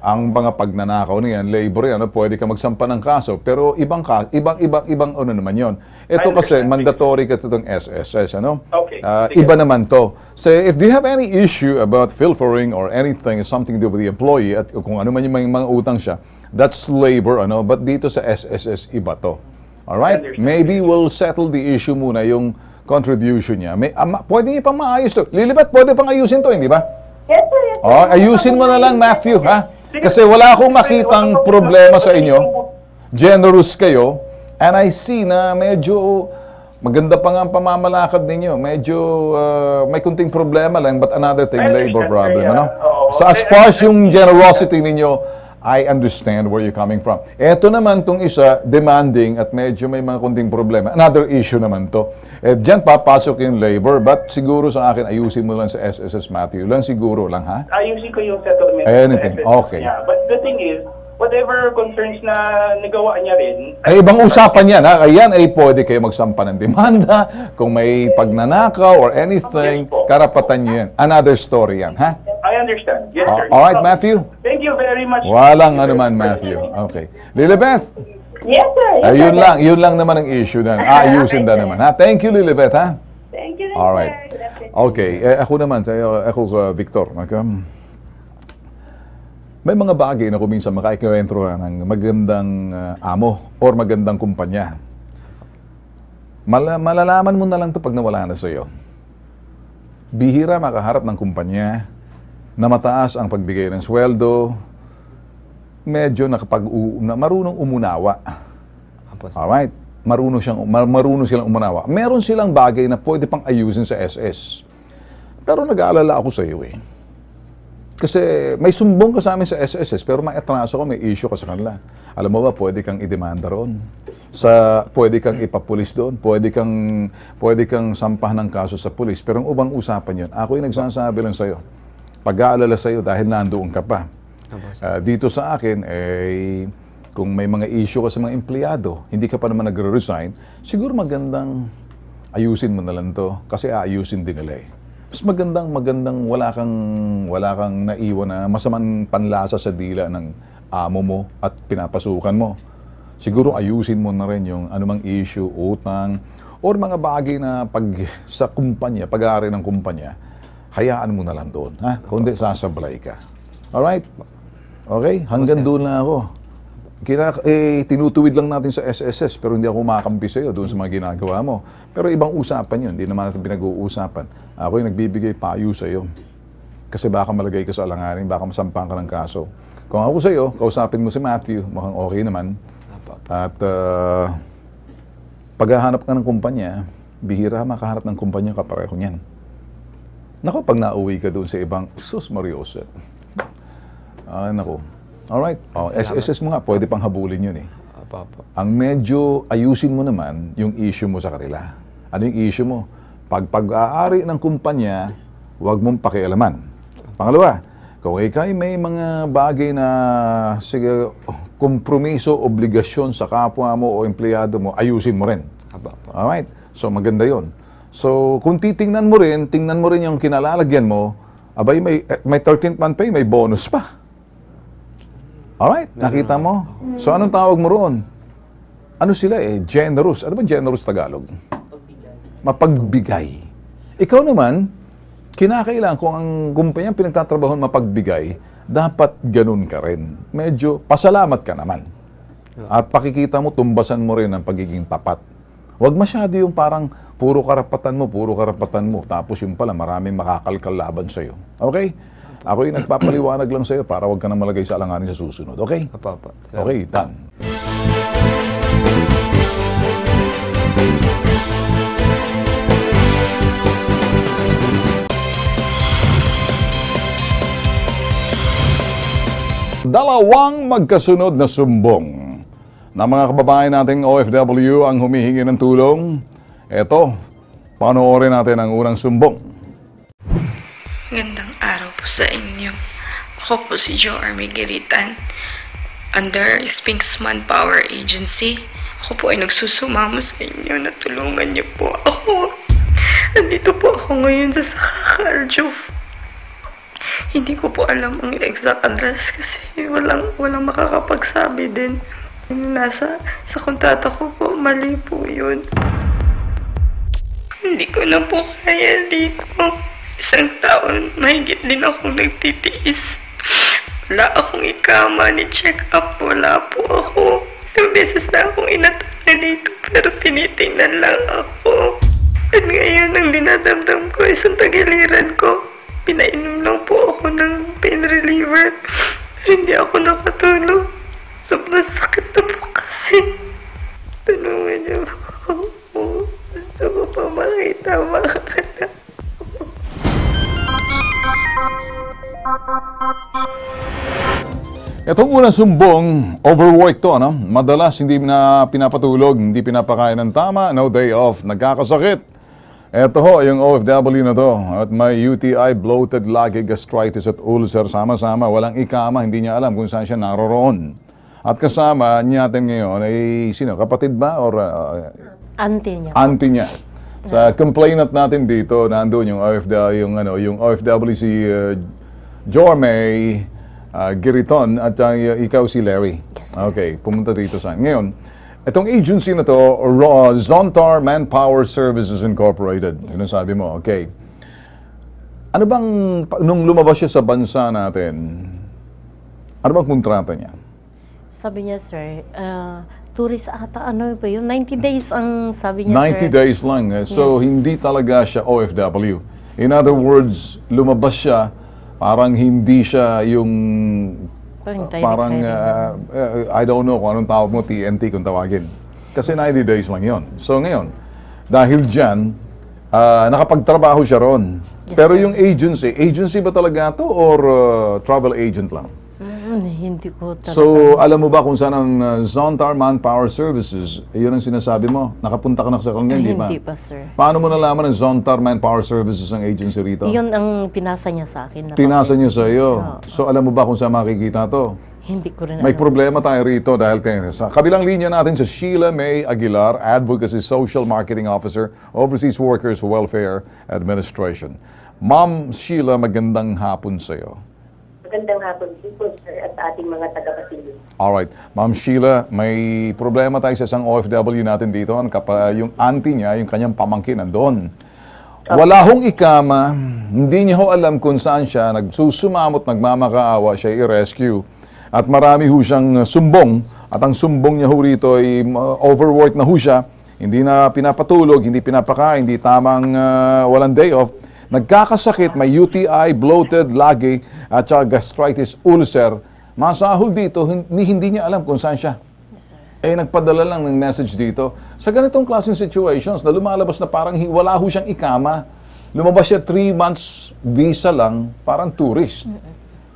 ang mga pagnanakaw niyan, labor yan, pwede ka magsampa ng kaso, pero ibang ano naman yon. Ito kasi, mandatory ka itong SSS, ano? Okay. Iba naman to. So, if you have any issue about pilfering or anything, something to do with the employee, at kung ano man yung mga utang siya, that's labor, ano? But dito sa SSS, iba to. Alright? Maybe we'll settle the issue muna, yung contribution niya. Pwede niya pang maayos to. Lilipat, pwede pang ayusin to, hindi ba? Yes, sir. Yes, sir. Ayusin mo na lang, Matthew, ha? Kasi wala akong makitang problema sa inyo. Generous kayo. And I see na medyo maganda pa nga ang pamamalakad ninyo. Medyo may kunting problema lang, but another thing, labor problem. Ano? So as far as yung generosity ninyo, I understand where you're coming from. Ito naman tong isa, demanding at medyo may mga kunting problema. Another issue naman to. Diyan papasok yung labor, but siguro sa akin, ayusin mo lang sa SSS, Matthew. Lang siguro lang, ha? Ayusin ko yung settlement. Anything, okay. Yeah, but the thing is, whatever concerns na nagawa niya rin... Ay, ibang usapan yan, ha? Ayan, ay pwede kayo magsampa ng demanda, kung may pagnanakaw or anything, karapatan nyo yan. Another story yan, ha? I understand. Yes, sir. All right, Matthew? Thank you very much. Walang anuman, Matthew. Okay. Lilibet? Yes, sir. Yes, yun lang naman ang issue na. Ayusin na naman, ha? Thank you, Lilibet, ha? Thank you, all right. sir. Okay. Ako naman, ako, Victor, may mga bagay na kuminsan makakikwentro ka ng magandang amo or magandang kumpanya. Malalaman mo na lang ito pag nawala na sa iyo. Bihira makaharap ng kumpanya na mataas ang pagbigay ng sweldo, medyo marunong umunawa. Alright? Marunong silang umunawa. Meron silang bagay na pwede pang ayusin sa SS. Pero nag-aalala ako sa iyo eh. Kasi may sumbong ka sa amin sa SSS, pero may atraso ko, may issue ka sa kanila. Alam mo ba, pwede kang idemanda roon. Pwede kang ipapulis doon, pwede kang sampah ng kaso sa pulis. Pero ang ubang usapan yun, ako yung nagsasabi lang sa'yo. Pag-aalala sa'yo dahil nandoon ka pa. Dito sa akin, kung may mga issue ka sa mga empleyado, hindi ka pa naman nagre-resign, siguro magandang ayusin mo na lang to kasi aayusin din nila eh. Mas magandang wala kang naiwan na masamang panlasa sa dila ng amo mo at pinapasukan mo. Siguro ayusin mo na rin yung anumang issue, utang, or mga bagay na sa kumpanya, pag-aari ng kumpanya, hayaan mo na lang doon. Ha? Kundi sasablay ka. Alright? Okay? Hanggang doon na ako. Tinutuwid lang natin sa SSS pero hindi ako makampi sa iyo doon sa mga ginagawa mo. Pero ibang usapan yun, hindi naman natin pinag-uusapan. Ako yung nagbibigay payo sa iyo. Kasi baka malagay ka sa alanganin, baka masampang ka ng kaso. Kung ako sa iyo, kausapin mo si Matthew, mukhang okay naman. At paghahanap ka ng kumpanya, bihira makahanap ng kumpanya kapareho niyan. Naku, pag nauwi ka doon sa ibang, sus Mariosep. Naku. Alright. SSS mo nga, pwede pang habulin yun eh. Ang medyo ayusin mo naman yung issue mo sa kanila. Ano yung issue mo? Pag-aari ng kumpanya, huwag mong pakialaman. Pangalawa, kung ikay may mga bagay na sige, kompromiso, obligasyon sa kapwa mo o empleyado mo, ayusin mo rin. Alright? So maganda yon. So kung tingnan mo rin yung kinalalagyan mo, Abay, may 13th month pay, may bonus pa. Alright, nakita mo? So, anong tawag mo roon? Ano sila generous. Ano ba generous Tagalog? Mapagbigay. Ikaw naman, kinakailangan kung ang kumpanya pinagtatrabahon mapagbigay, dapat ganun ka rin. Medyo pasalamat ka naman. At pakikita mo, tumbasan mo rin ang pagiging tapat. Huwag masyado yung parang puro karapatan mo, tapos yung pala maraming makakalkal laban sa'yo. Okay? Ako yung nagpapaliwanag lang sa'yo para huwag ka na malagay sa alanganin sa susunod. Okay? Apa. Okay, done. Dalawang magkasunod na sumbong na mga kababayan nating OFW ang humihingi ng tulong. Eto, panoorin natin ang unang sumbong. Magandang araw po sa inyo. Ako po si Jo Army Giritan. Under Sphinx Manpower Agency, ako po ay nagsusumamo sa inyo na tulungan niyo po ako. Nandito po ako ngayon sa Sakakarjuf. Hindi ko po alam ang exact address kasi walang makakapagsabi din. Sa kontrata ko po, mali po yun. Hindi ko na po kaya dito. Isang taon, mahigit din akong nagtitiis. Wala akong ikama ni check-up, wala po ako. 2 beses na akong inatake dito pero tinitingnan lang ako. At ngayon ang dinadamdam ko isang tagiliran ko. Pinainom lang po ako ng pain reliever. Hindi ako nakatulog. Sobrang sakit na po kasi. Tulungan niyo ako. Gusto ko pa makita mga anak. Itong unang sumbong, overwork to, ano? Madalas hindi na pinapatulog, hindi pinapakain ng tama, no day off, nagkakasakit. Ito ho, yung OFW na to, at may UTI, bloated, lagi, gastritis at ulcer, sama-sama, walang ikama, hindi niya alam kung saan siya naroroon. At kasama natin ngayon ay, sino, kapatid ba? Or, auntie niya. Auntie niya. Sa complainant natin dito, nandoon yung OFW si Jorme Giriton at ikaw si Larry. Yes, okay, pumunta dito sa ngayon. Itong agency na to, Zontar Manpower Services Incorporated. Yun ang sabi mo, okay. Ano bang, nung lumabas siya sa bansa natin, ano bang kontrata niya? Sabi niya, sir, tourist ata, ano ba yun? 90 days ang sabi niya, 90 days lang. So, Yes. hindi talaga siya OFW. In other words, lumabas siya, parang hindi siya yung parang, I don't know kung anong tawag mo, TNT kung tawagin. Kasi 90 days lang yon. So ngayon, dahil dyan, nakapagtrabaho siya ron. Yes, Pero sir. yung agency ba talaga to or travel agent lang? Hindi ko talaga. So, alam mo ba kung saan ang Zontar Manpower Services? Yun ang sinasabi mo. Nakapunta ka na sa kanya, di ba? Hindi pa, sir. Paano mo nalaman ng Zontar Manpower Services ang agency rito? Yun ang pinasa niya sa akin. Pinasa niyo sa iyo. Oo. So, alam mo ba kung saan makikita to? Hindi ko rin May alam. problema tayo rito dahil sa kabilang linya natin sa Sheila May Aguilar, Advocacy Social Marketing Officer, Overseas Workers Welfare Administration. Ma'am Sheila, magandang hapon sa iyo. Magandang hapon din po, sir, at sa ating mga taga-pasilyo. Alright. Ma'am Sheila, may problema tayo sa isang OFW natin dito. Yung auntie niya, yung kanyang pamangkin, nandun. Wala hong ikama, hindi niya ho alam kung saan siya, nagsusumamot, nagmamakaawa siya i-rescue. At marami ho siyang sumbong, at ang sumbong niya ho rito ay overwork na ho siya, hindi na pinapatulog, hindi pinapakain, hindi tamang walang day off. Nagkakasakit, may UTI, bloated, lagi, at saka gastritis, ulcer. Masahol dito, hindi niya alam kung saan siya. Nagpadala lang ng message dito. Sa ganitong klaseng situations na lumalabas na parang wala ho siyang ikama. Lumabas siya 3 months visa lang, parang tourist.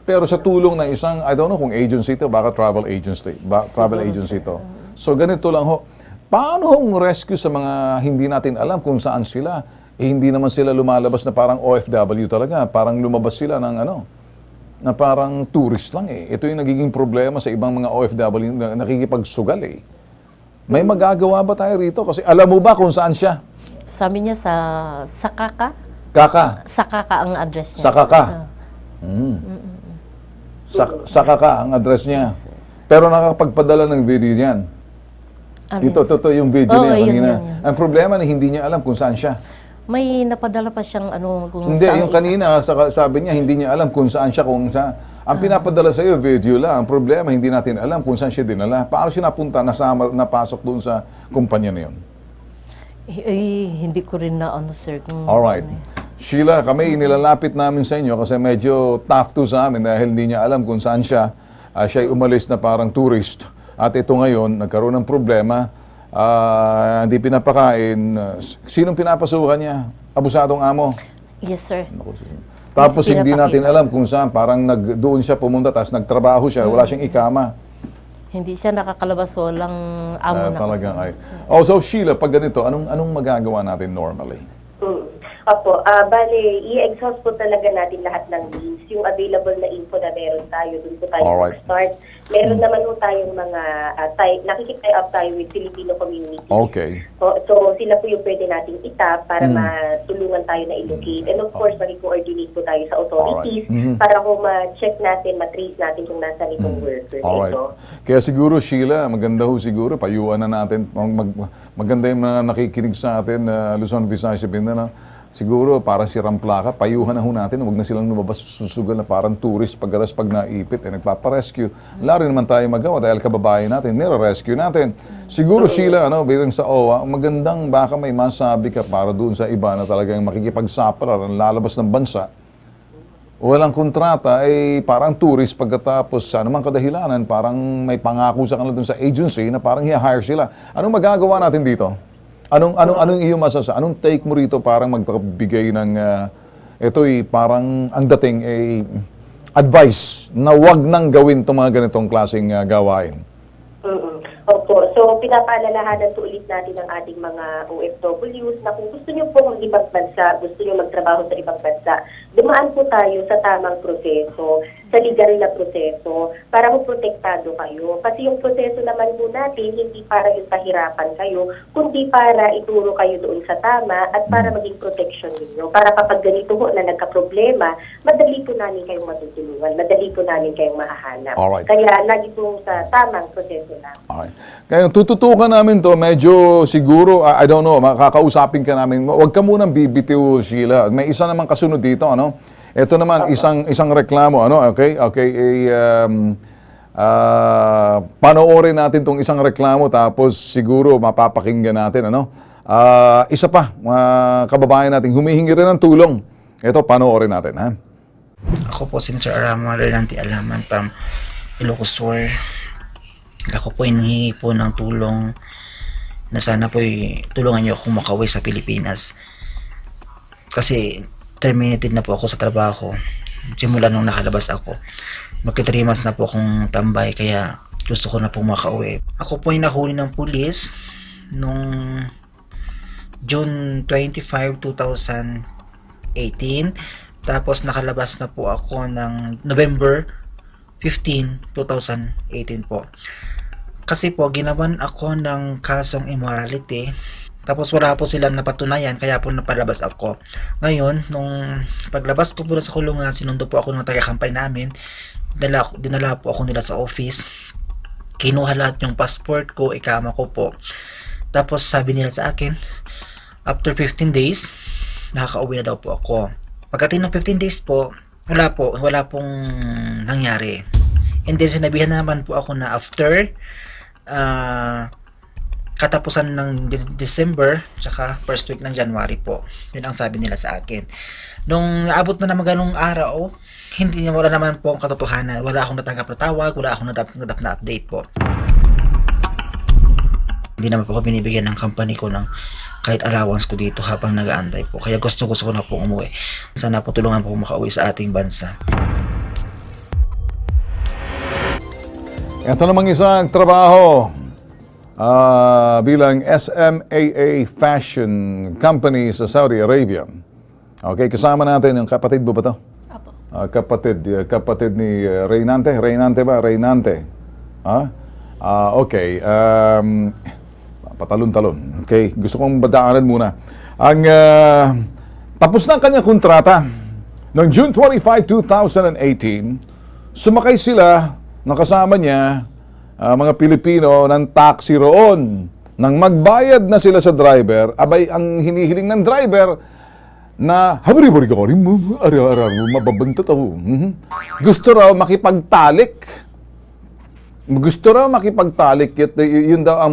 Pero sa tulong ng isang, I don't know kung agency ito, baka travel agency ito. So ganito lang ho. Paano hong rescue sa mga hindi natin alam kung saan sila? Hindi naman sila lumalabas na parang OFW talaga. Parang lumabas sila ng na parang tourist lang Ito yung nagiging problema sa ibang mga OFW na nakikipagsugal May magagawa ba tayo rito? Kasi alam mo ba kung saan siya? Sabi niya sa Sakaka. Kaka. Sakaka ang address niya. Sakaka. Sakaka ang address niya. Pero nakapagpadala ng video niyan. Ito, yung video niya kanina. Yun. Ang problema na hindi niya alam kung saan siya. May napadala pa siyang kung hindi, yung kanina, sabi niya, hindi niya alam kung saan siya, kung saan. Ang pinapadala sa iyo, video lang. Ang problema, hindi natin alam kung saan siya dinala. Paano siya napunta, napasok doon sa kumpanya na yun? Hindi ko rin na sir. Alright. Sheila, kami inilalapit namin sa inyo kasi medyo tough to sa amin dahil hindi niya alam kung saan siya. Siya'y umalis na parang tourist. At ito ngayon, nagkaroon ng problema, hindi pinapakain. Sinong pinapasukan niya? Abusadong amo? Yes, sir. Tapos hindi natin alam kung saan, parang doon siya pumunta, tapos nagtrabaho siya, wala siyang ikama. Hindi siya nakakalabas, walang amo na. Talagang ay. So Sheila, pag ganito, anong magagawa natin normally? Opo, bale, i-exhaust po talaga natin lahat ng means. Yung available na info na meron tayo, dun po tayo start. Meron naman po tayong mga, nakikitay up tayo with Filipino community. Okay. So, sila po yung pwede nating itap para matulungan tayo na i-locate. And of course, mag-coordinate po tayo sa authorities para kung ma-check natin, ma-trace natin kung nasa itong worker. Alright. Kaya siguro, Sheila, maganda ho siguro, payuan na natin, maganda yung mga nakikinig sa atin, Luzon, Visayas, Mindanao. Siguro, para sirang plaka, payuhan na ho natin, huwag na silang lumabas susugal na parang tourist pag naipit, nagpaparescue. Wala rin naman tayo magawa dahil kababayan natin, nire-rescue natin. Siguro, Sheila, bilang sa OWA, magandang baka may masabi ka para doon sa iba na talagang makikipagsapala, lalabas ng bansa. Walang kontrata, parang tourist pagkatapos sa anumang kadahilanan, parang may pangako sa kanila doon sa agency na parang i-hire sila. Anong magagawa natin dito? Anong iyong masasa? Anong take mo rito parang magpabigay ng parang ang dating advice na wag nang gawin itong mga ganitong klaseng gawain? Opo. So, pinapaalalahanan po ulit natin ang ating mga OFWs na kung gusto nyo po mag-ibang bansa, gusto nyo magtrabaho sa ibang bansa, dumaan po tayo sa tamang proseso, sa legal na proseso, para protektado kayo. Kasi yung proseso naman po natin, hindi para yung pahirapan kayo, kundi para ituro kayo doon sa tama at para maging protection ninyo. Para kapag ganito po na nagka-problema, madali po namin kayong matutulungan, madali po namin kayong mahahanap. Alright. Kaya lagi po sa tamang proseso na. Alright. Kaya tututukan namin to, medyo siguro, I don't know, makakausapin ka namin. Huwag ka munang bibitiw, Sheila. May isa naman kasunod dito, Ito naman, isang reklamo, okay? Panoorin natin tong isang reklamo, tapos siguro mapapakinggan natin, isa pa, kababayan natin, humihingi rin ng tulong. Ito, panoorin natin, ha? Ako po si Mr. Arama Renante Alaman from Ilocos Sur. Ako po hinihingi po ng tulong na sana po tulungan niyo akong makauwi sa Pilipinas. Kasi terminated na po ako sa trabaho simula nung nakalabas ako. Magka 3 months na po akong tambay, kaya gusto ko na po makauwi. Ako po ay nahuli ng pulis nung June 25, 2018. Tapos nakalabas na po ako ng November 15, 2018 po. Kasi po ginawan ako ng kasong immorality. Tapos wala po silang napatunayan, kaya po napalabas ako. Ngayon, nung paglabas ko po sa kulungan, sinundo po ako ng taga-kampay namin. Dinala po ako nila sa office. Kinuha lahat yung passport ko, ikama ko po. Tapos sabi nila sa akin, after 15 days, nakaka-uwi na daw po ako. Pagdating ng 15 days po, wala pong nangyari. And then sinabihan naman po ako na after katapusan ng December tsaka first week ng January po. Yun ang sabi nila sa akin. Nung naabot na naman ganung araw, wala naman po ang katotohanan. Wala akong natanggap na tawag, wala akong natanggap na update po. Hindi naman po ako binibigyan ng company ko ng kahit allowance ko dito habang nag-aantay po. Kaya gusto ko na po umuwi. Sana po tulungan po makauwi sa ating bansa. Ito namang isang trabaho bilang SMAA Fashion Company sa Saudi Arabia. Okay, kasama natin yung kapatid mo ba ito? Apo. Kapatid ni Reynante. Reynante ba? Reynante. Okay. Patalon-talon. Okay, gusto kong badaanan muna. Tapos na ang kanyang kontrata. Noong June 25, 2018, sumakay sila, nakasama niya, mga Pilipino ng taxi roon. Nang magbayad na sila sa driver, abay ang hinihiling ng driver na mababantot ako. Gusto raw makipagtalik. Yun daw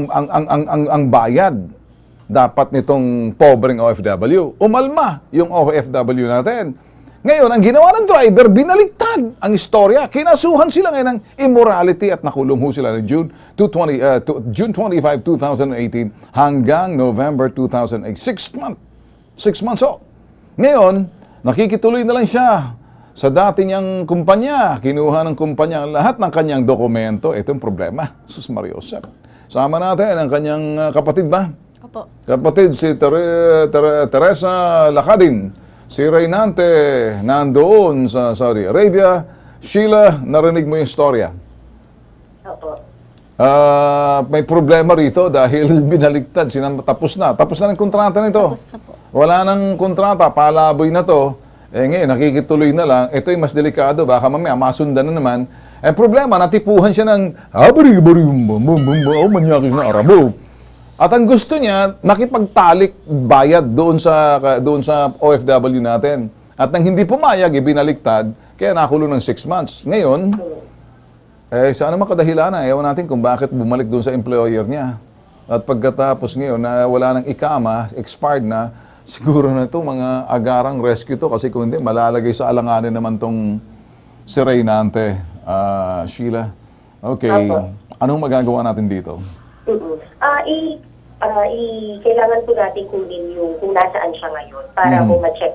ang bayad dapat nitong pobreng OFW. Umalma yung OFW natin. Ngayon, ang ginawa ng driver, binaliktad ang istorya. Kinasuhan sila ngayon ng immorality at nakulong ho sila ng June 25, 2018 hanggang November 2008. 6 months ho. Ngayon, nakikituloy na lang siya sa dati niyang kumpanya. Kinuha ng kumpanya lahat ng kanyang dokumento. Ito yung problema. Sus Mariosep. Sama natin ang kanyang kapatid ba? Opo. Kapatid si Teresa Lacadin. Si Reynante nandoon sa Saudi Arabia. Sheila, narinig mo yung storya. Opo. May problema rito dahil binaliktad. Tapos na ng kontrata nito. Tapos na po. Wala nang kontrata, palaboy na to. Ngayon, nakikituloy na lang. Ito yung mas delikado. Baka mamaya masundan na naman. Problema, natipuhan siya ng manyakis na Arabo. At ang gusto niya, makipagtalik bayad doon sa OFW natin. At nang hindi pumayag, ibinaliktad, kaya nakulong ng 6 months. Ngayon, sana makadahilanan. Ewan natin kung bakit bumalik doon sa employer niya. At pagkatapos ngayon, na wala nang ikama, expired na, siguro na ito mga agarang rescue to. Kasi kung hindi, malalagay sa alanganin naman tong si Reynante. Sheila, okay. Anong magagawa natin dito? Kailangan po natin kunin yung kung nasaan siya ngayon para po ma-check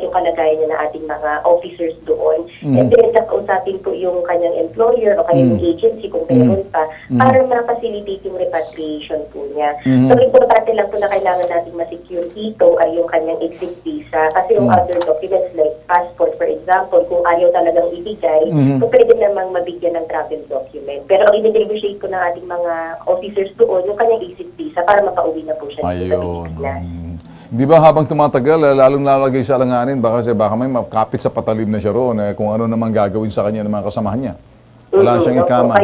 yung kalagayan niya ng ating mga officers doon. And then, nakausapin po yung kanyang employer o kanyang agency kung meron pa para ma-facilitate yung repatriation po niya. So, importante lang po na kailangan natin ma-secure dito ay yung kanyang exit visa kasi yung other documents like passport, for example, kung ayaw talagang ibigay, so pwede namang mabigyan ng travel document. Pero ang i-negotiate ko ng ating mga officers doon, yung kanyang exit visa para mapauwi na po siya dito sa Pilipinas. Di ba habang tumatagal, lalong lalagay sa alanganin, baka may makapit sa patalim na siya roon kung ano naman gagawin sa kanya ng mga kasamahan niya. Wala siyang ikama.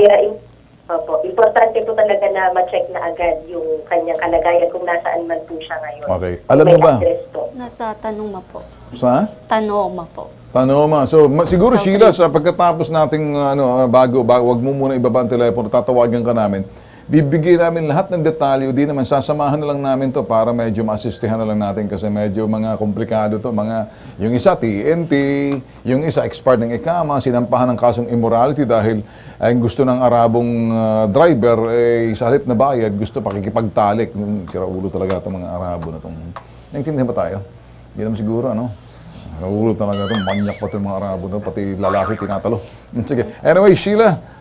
Importante po talaga na ma-check na agad yung kanyang kalagayan kung nasaan man po siya ngayon. Okay. Alam mo ba? Nasa Tanoma po. Sa? Tanoma po. Tanoma. So, siguro Sheila, sa pagkatapos nating bago, wag mo muna ibaba ang telepono, tatawagan ka namin. Bibigyan namin lahat ng detalye, di naman sasamahan na lang namin to para medyo ma-assistihan na lang natin kasi medyo mga komplikado to. Yung isa TNT, yung isa expired ng ikama, sinampahan ng kasong immorality dahil gusto ng Arabong driver, sa halip na bayad, gusto pakikipagtalik. Sira ulo talaga itong mga Arabo na itong. Naintindihan ba tayo? Hindi naman siguro, ulo talaga itong manyak pa itong mga Arabo na, pati lalaki tinatalo. Sige. Anyway, Sheila,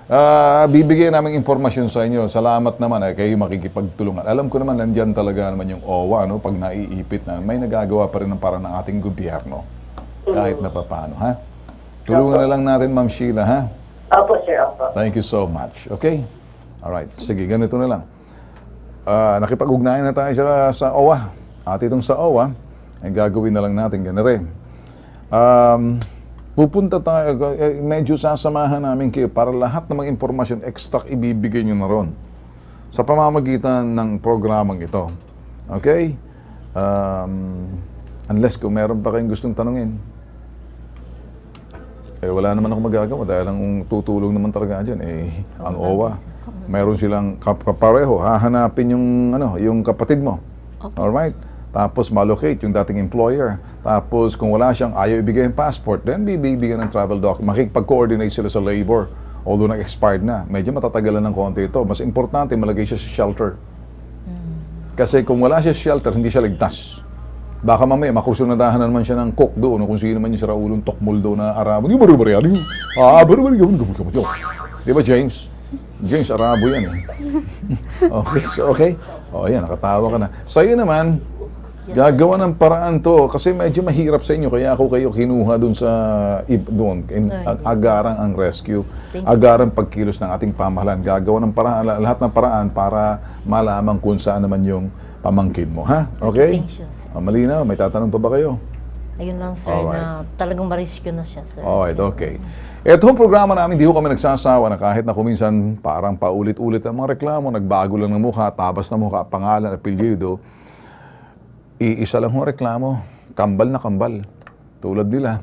bibigyan namin informasyon sa inyo. Salamat naman kayo makikipagtulungan. Alam ko naman nandiyan talaga naman yung OWA pag naiipit na may nagagawa pa rin ng para ng ating gobyerno kahit na paano, ha? Tulungan na lang natin, Ma'am Sheila, ha? Opo, sir. Opo. Thank you so much. Okay? Alright. Sige, ganito na lang. Nakipag-ugnayan na tayo sa OWA. At itong sa OWA, ay gagawin na lang natin ganun rin. Pupunta tayo, medyo sasamahan namin kayo para lahat ng mga impormasyon extra ibibigay nyo na ron sa pamamagitan ng programang ito. Okay? Unless kung meron pa kayong gustong tanungin. Wala naman ako magagawa dahil ang tutulong naman talaga dyan, ang OWA. Meron silang kapareho, hahanapin yung kapatid mo. Alright? Tapos malocate yung dating employer. Tapos kung wala siyang ayaw ibigay yung passport, then bibigyan ng travel document. Makikipag-coordinate sila sa labor. Although nag-expired na. Medyo matatagalan ng konti ito. Mas importante, malagay siya sa shelter. Kasi kung wala siya sa shelter, hindi siya ligtas. Baka mamaya, makursunadahan na naman siya ng cook doon. Kung sino man yung siraulong tokmol doon na Arabo. Di ba, James? James, Arabo yan. Okay, so okay. Ayan, nakatawa ka na. Sa'yo naman, gagawa ng paraan to kasi medyo mahirap sa inyo kaya ako kayo kinuha doon sa agarang ang rescue, agarang pagkilos ng ating pamahalaan. Gagawa ng paraan, lahat ng paraan para malaman kung saan naman yung pamangkin mo, ha? Okay? Malinaw, may tatanong pa ba kayo? Ayun lang, sir, na talagang ma-rescue na siya, sir. Alright, okay. Itong programa namin, di ho kami nagsasawa na kahit na kuminsan parang paulit-ulit ang mga reklamo, nagbago lang ng mukha, tabas na mukha, pangalan, apelyido, iisa lang ho reklamo, kambal na kambal. Tulad nila,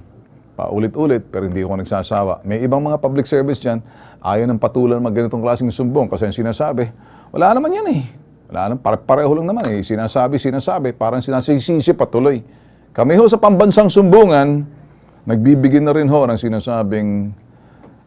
paulit-ulit, pero hindi ko nagsasawa. May ibang mga public service dyan, ayaw ng patulan mag ganitong klaseng sumbong kasi ang sinasabi, wala naman yan eh. Wala naman, pareho lang naman eh. Sinasabi, parang sinasisisi patuloy. Kami ho sa pambansang sumbungan, nagbibigay na rin ho ng sinasabing,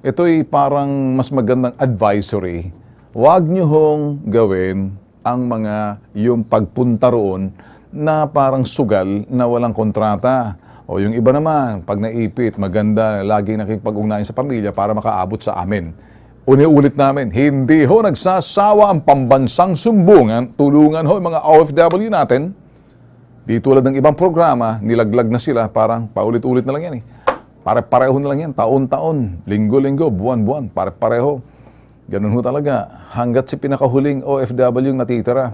ito'y parang mas magandang advisory. Huwag nyo hong gawin ang mga yung pagpunta roon na parang sugal na walang kontrata. O yung iba naman, pag naipit, maganda, laging nakikipag-ugnayan sa pamilya para makaabot sa amin. Uni-ulit namin, hindi ho nagsasawa ang pambansang sumbungan, tulungan ho yung mga OFW natin. Di tulad ng ibang programa, nilaglag na sila, parang paulit-ulit na lang yan eh. Pare-pareho na lang yan, taon-taon, linggo-linggo, buwan-buwan, pare-pareho. Ganun ho talaga, hanggat si pinakahuling OFW yung natitira,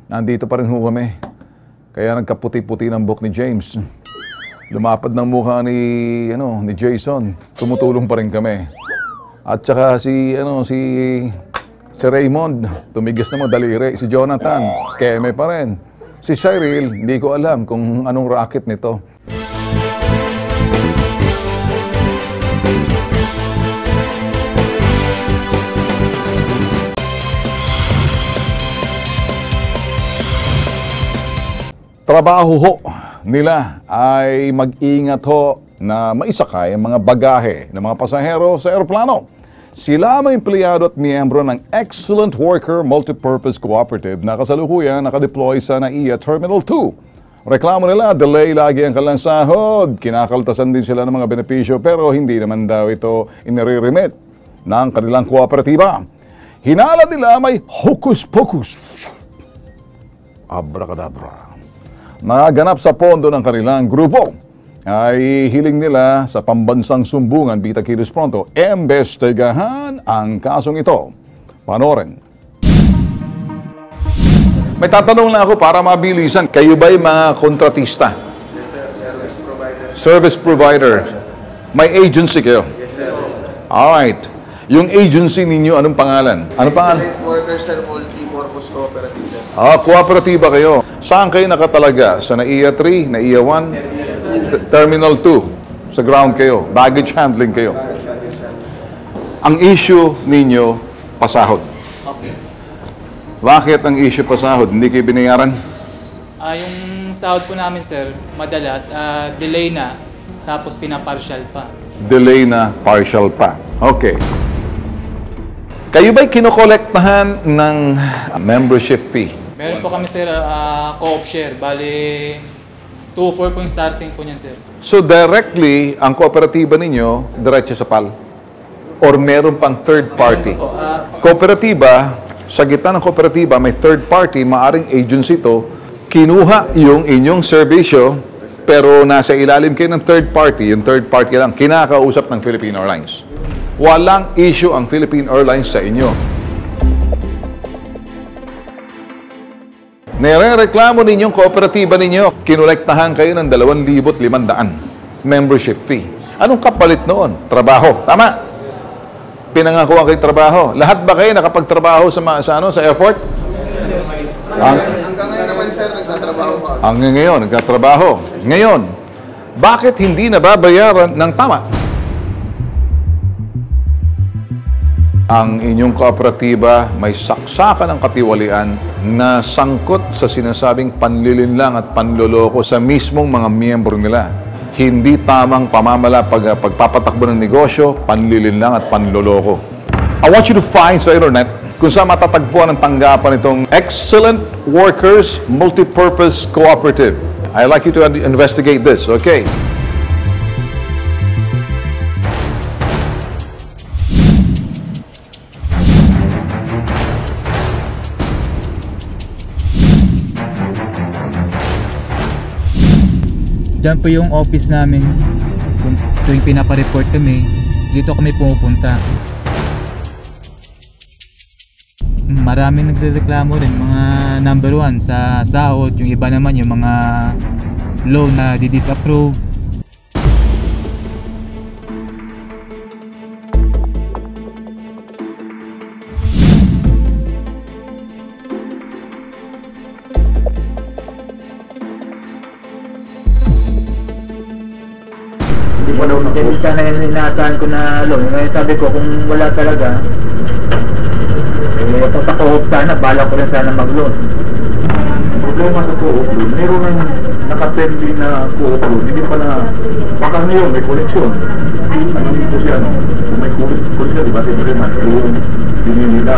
nandito pa rin ho kami. Kaya nagkaputi-puti ng buhok ni James. Lumapad ng mukha ni Jason, tumutulong pa rin kami. At saka si Raymond, tumigis na mo daliri. Si Jonathan, keme pa rin. Si Cyril, hindi ko alam kung anong racket nito. Trabaho ho nila ay mag-ingat ho na maisakay ang mga bagahe ng mga pasahero sa eroplano. Sila may empleyado at miyembro ng Excellent Worker Multipurpose Cooperative na kasalukuyan nakadeploy sa NAIA Terminal 2. Reklamo nila, delay lagi ang kanilang sahod. Kinakaltasan din sila ng mga benepisyo pero hindi naman daw ito inire-remit ng kanilang kooperatiba. Hinala nila may hocus-pocus. Abracadabra. Naganap sa pondo ng kanilang grupo. Ay hiling nila sa pambansang sumbungan Bita Kilos Pronto, imbestigahan ang kasong ito. Panoorin. May tatanong lang ako para mabilisan. Kayo ba'y mga kontratista? Yes, sir. Service provider. Service provider. May agency kayo? Yes, sir. Alright. Yung agency ninyo, anong pangalan? Ano pangalan? Excellent Worker, sir. Multi-purpose cooperative. Kooperatiba kayo. Saan kayo nakatalaga? Sa NAIA 3, NAIA 1? Terminal 2, sa ground kayo, baggage handling kayo. Ang issue ninyo, pasahod. Okay. Bakit ang issue pasahod? Hindi kayo binayaran? Yung sahod po namin, sir, madalas, delay na, tapos pinapartial pa. Delay na, partial pa. Okay. Kayo ba'y kinokolektahan ng membership fee? Meron po kami, sir, co-op share. Bali, 2-4 po yung starting po niyan, sir. So directly, ang kooperatiba ninyo, diretso sa PAL? Or meron pang third party? Kooperatiba, sa gitna ng kooperatiba, may third party, maaring agency to, kinuha yung inyong serbisyo, pero nasa ilalim kayo ng third party, yung third party lang, kinakausap ng Philippine Airlines. Walang issue ang Philippine Airlines sa inyo. Nire-reklamo ninyong kooperatiba ninyo, kinolektahan kayo ng 2,500 membership fee. Anong kapalit noon? Trabaho. Tama. Pinangakuha kayo trabaho. Lahat ba kayo nakapagtrabaho sa airport? Hanggang ngayon naman, sir, nagtatrabaho pa. Hanggang ngayon, nagtatrabaho. Ngayon, bakit hindi nababayaran ng tama? Ang inyong kooperatiba may saksakan ng katiwalian na sangkot sa sinasabing panlilinlang at panloloko sa mismong mga miyembro nila. Hindi tamang pamamala pagpapatakbo ng negosyo, panlilinlang at panloloko. I want you to find sa internet kung saan matatagpuan ang tanggapan itong Excellent Workers Multipurpose Cooperative. I'd like you to investigate this, okay? Diyan po yung office namin. Kung tuwing pinapareport kami, dito kami pumupunta. Maraming nagrereklamo rin, mga number 1 sa sahod, yung iba naman yung mga loan na di-disapprove. Hindi ko daw nakuha. Sana yung inaasahan ko na loan. Ngayon sabi ko kung wala talaga, papakuhop sana, bala ko rin sana mag-loan. Problema sa co-op loan, meron ng naka-pending na co-op loan, hindi pa na, baka ngayon may koleksyon. Ano ito siya, no? Kung may koleksyon, diba, siyempre mag-loan, dinilila.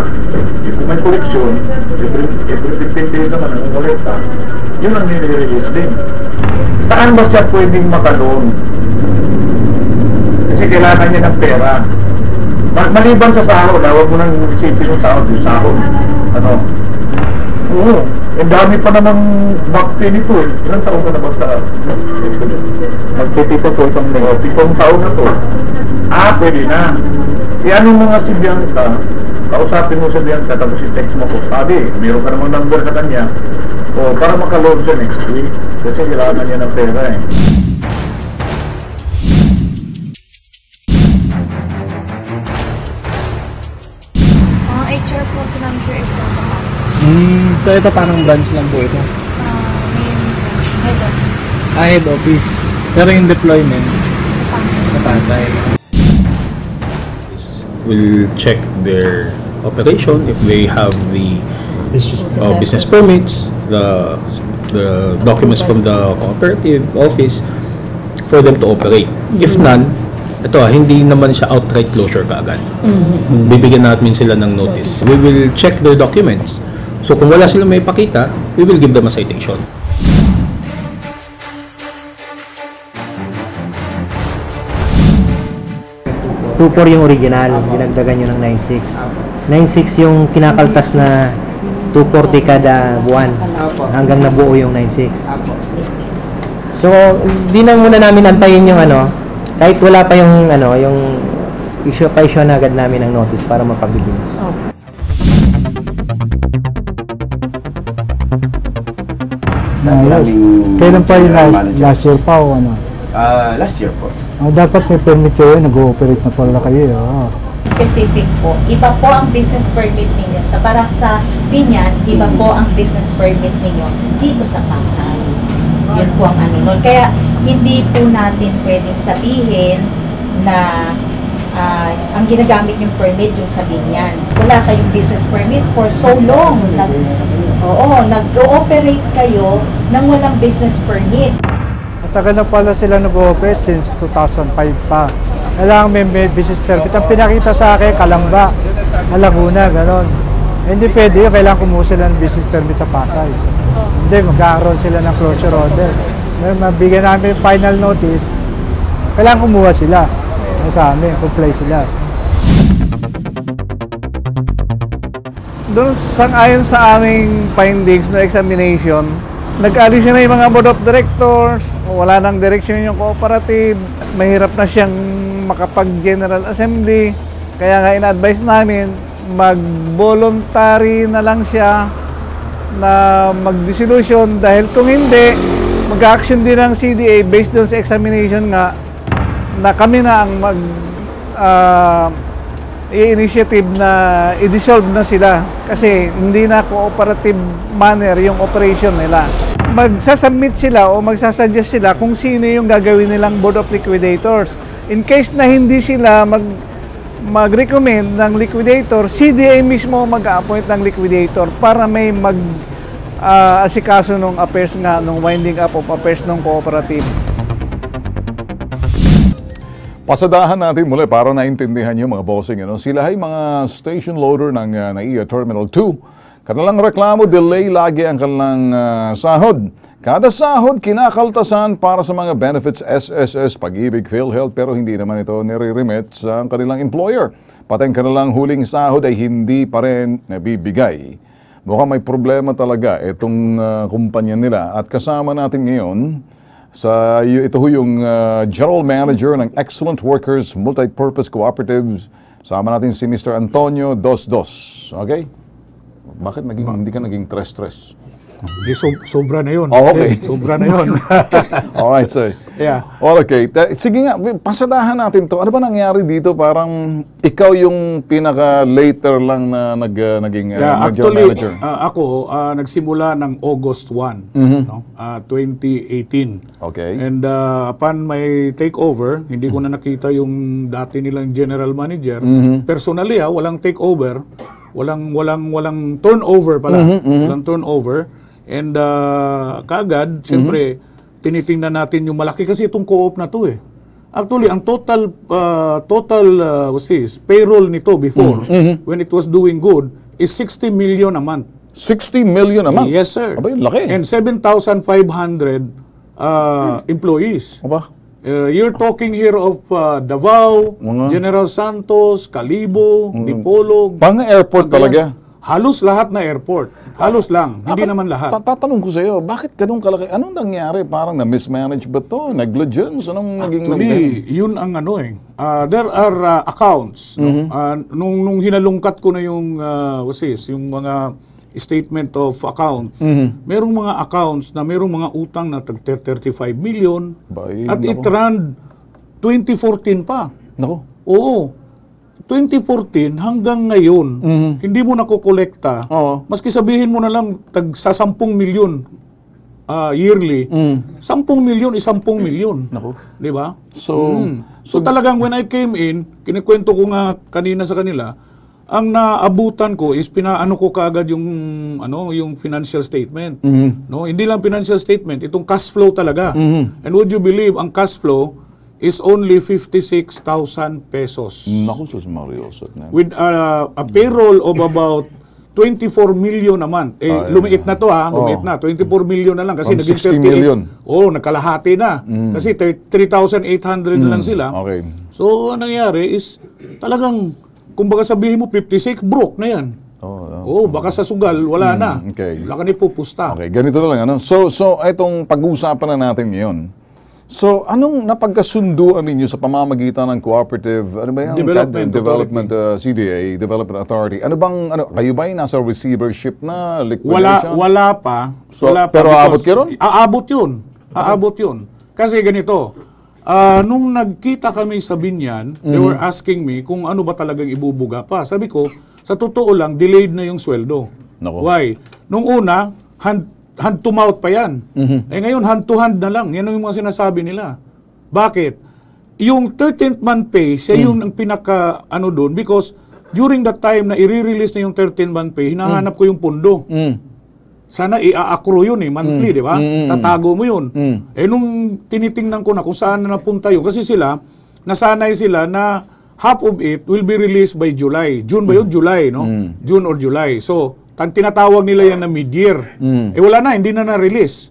Kung may koleksyon, every 15 days naman ang kolekta, yun ang nire-release din. Saan ba siya pwedeng maka-loan? Kasi kailangan niya ng pera. Maliban sa sahod, huwag mo nang isipin yung sahod, ano? Oo, ang dami pa namang back pay nito eh. Ilang taon ka na ba sa... Magtitito to isang mga, pitong taon na to. Pwede na. Ano mga si Bianca, kausapin mo sa Bianca, tapos i-text mo ko, sabi, meron ka namang number sa kanya, para makaload siya next week. Kasi kailangan niya ng pera eh. HR po si Ma'am Sir is nasa Pasay. So ito parang branch lang po ito? Head office. Head office. Pero yung deployment? Sa Pasay. We'll check their operation if they have the business permits, the documents from the cooperative office for them to operate. If none, ito hindi naman siya outright closure kaagad. Bibigyan natin sila ng notice. We will check their documents. So kung wala silang may pakita, we will give them a citation. .24 yung original, dinagdagan nyo ng 9.6. 9.6 yung kinakaltas na 240 kada buwan hanggang nabuo yung 9.6. So, di na muna namin antayin yung kahit wala pa yung yung issue na agad namin ng notice para mapabilis. Kailan pa yung last year pa o ano? Last year po. Dapat may permit kayo, nag-ooperate na pala kayo. Specific po. Iba po ang business permit ninyo sa Binyan, iba po ang business permit ninyo dito sa Pasay. Yun po ang nun. Kaya hindi po natin pwedeng sabihin na ang ginagamit yung permit yung sa Binyan. Wala kayong business permit for so long. Nag-ooperate kayo nang walang business permit. Matagal na pala sila nag-ooperate since 2005 pa. Kailangan may business permit. Ang pinakita sa akin, Kalamba, Laguna, gano'n. Hindi pwede yun, kailangan kumuha sila ng business permit sa Pasay. Hindi, magkakaroon sila ng closure order. Mabigyan namin final notice, kailangan kumuha sila. Sa amin, comply sila. Doon ayon sa aming findings na examination, nag-alis na yung mga board of directors, wala nang direction yung cooperative, mahirap na siyang makapag-general assembly, kaya nga in-advise namin, mag-voluntary na lang siya na mag-dissolution dahil kung hindi, mag-action din ng CDA based doon sa examination nga na kami na ang i-initiative na i-dissolve na sila kasi hindi na cooperative manner yung operation nila. Magsasubmit sila o magsasuggest sila kung sino yung gagawin nilang board of liquidators. In case na hindi sila mag-recommend ng liquidator, CDA mismo mag-appoint ng liquidator para may asikaso ng affairs nga, ng winding up of affairs ng cooperative. Pasadahan natin muli para naintindihan niyo mga bossing. Sila ay mga station loader ng NAIA Terminal 2. Kanilang reklamo, delay lagi ang kanilang sahod. Kada sahod, kinakaltasan para sa mga benefits SSS, Pag-ibig, PhilHealth, pero hindi naman ito nire-remit sa kanilang employer. Pati ang kanilang huling sahod ay hindi pa rin nabibigay. Mukhang may problema talaga itong kumpanya nila. At kasama natin ngayon, ito yung General Manager ng Excellent Workers Multipurpose Cooperatives. Sama natin si Mr. Antonio Dos. Okay? Bakit hindi ka naging tres-tres? Di sobra na yun. Oh, okay. Sobra na yun. Alright, sir. Yeah. Okay. Sige nga, pasadahan natin to. Ano ba nangyari dito? Parang ikaw yung pinaka-later lang na naging actually, manager. ako, nagsimula ng August 1, no? 2018. Okay. And upon my takeover, hindi ko na nakita yung dati nilang general manager. Personally, walang takeover. Walang turnover pala. Walang turnover. And kaagad, siyempre, tinitingnan natin yung malaki kasi itong co-op na to eh. Actually, ang total payroll nito before, when it was doing good, is 60 million a month. 60 million a month? Yes, sir. Abay, laki. And 7,500 employees. Aba? You're talking here of Davao, General Santos, Calibo, Dipolog. Pang airport talaga? Halos lahat na airport. Halos lang. Hindi naman lahat. Tatanong ko sa iyo, bakit ganun kalaki? Anong nangyari? Parang na-mismanage ba to? Negligence? Anong naging Actually, yun ang ano eh. There are accounts. No? Nung hinalungkat ko na yung, yung mga statement of account, merong mga accounts na merong mga utang na 35 million. At it ran 2014 pa. Nako. Oo. 2014 hanggang ngayon, hindi mo nakokolekta. Maski sabihin mo na lang sa 10 milyon yearly, 10 milyon is 10 milyon. Di ba? So talagang when I came in, kinikwento ko nga kanina sa kanila, ang naabutan ko is pinaano ko kaagad yung yung financial statement. No, hindi lang financial statement, itong cash flow talaga. And would you believe ang cash flow is only 56,000 pesos. Naku, Sus Mario. With a payroll of about 24 million a month. Lumiit na to lumiit na. 24 million na lang kasi naging 60 million. Nagkalahati na. Kasi 3,800 na lang sila. Okay. So, ang nangyari is talagang, kumbaga sabihin mo, 56, broke na yan. Baka sa sugal, wala na. Okay. Wala ka ni pupusta. Okay, ganito na lang. So itong pag-uusapan na natin ngayon. So, anong napagkasunduan ninyo sa pamamagitan ng cooperative, Development CDA, Development Authority? Kayo ba nasa receivership na, liquidation? Wala pa. Pero aabot kayo ron? Aabot yun. Kasi ganito, nung nagkita kami sa Binyan, they were asking me kung ano ba talagang ibubuga pa. Sabi ko, sa totoo lang, delayed na yung sweldo. Why? Nung una, hand to mouth pa yan. Ngayon, hand to hand na lang. Yan yung mga sinasabi nila. Bakit? Yung 13th month pay, siya yung ang pinaka, doon, because during that time na i-release na yung 13th month pay, hinahanap ko yung pundo. Sana i-accrue yun monthly, di ba? Tatago mo yun. Nung tinitingnan ko na kung saan na napunta yun, kasi nasanay sila na half of it will be released by July. June ba yun? July, no? June or July. So, tinatawag nila yan na mid-year. Wala na, hindi na na-release.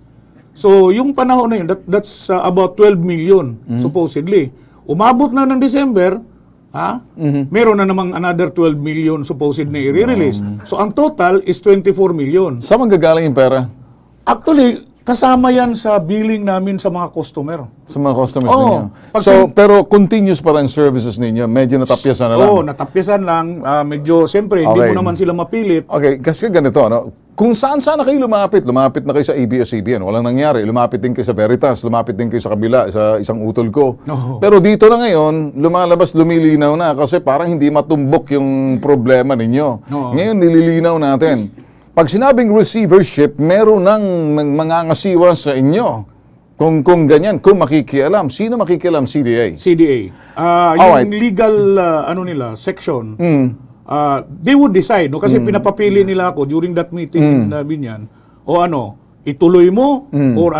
So, yung panahon na yun, that's about 12 million, supposedly. Umabot na ng December, meron na namang another 12 million supposed na i-release. So, ang total is 24 million. Saan manggagaling yung pera? Actually, kasama yan sa billing namin sa mga customer. Sa mga customers ninyo? Pero continuous pa rin services ninyo? Medyo natapyasan na lang? Natapyasan lang. Medyo, siyempre, hindi mo naman sila mapilit. Okay, kasi ganito, kung saan-saan na kayo lumapit na kayo sa ABS-CBN, walang nangyari. Lumapit din kayo sa Veritas, lumapit din kayo sa kabila, sa isang utol ko. Pero dito na ngayon, lumilinaw na kasi parang hindi matumbok yung problema ninyo. Ngayon, nililinaw natin. Pag sinabing receivership, meron ng mangangasiwa sa inyo. Kung ganyan, kung makikialam. Sino makikialam? CDA? CDA. Yung legal section, they would decide. No? Kasi pinapapili nila ako during that meeting na Binyan. Ituloy mo or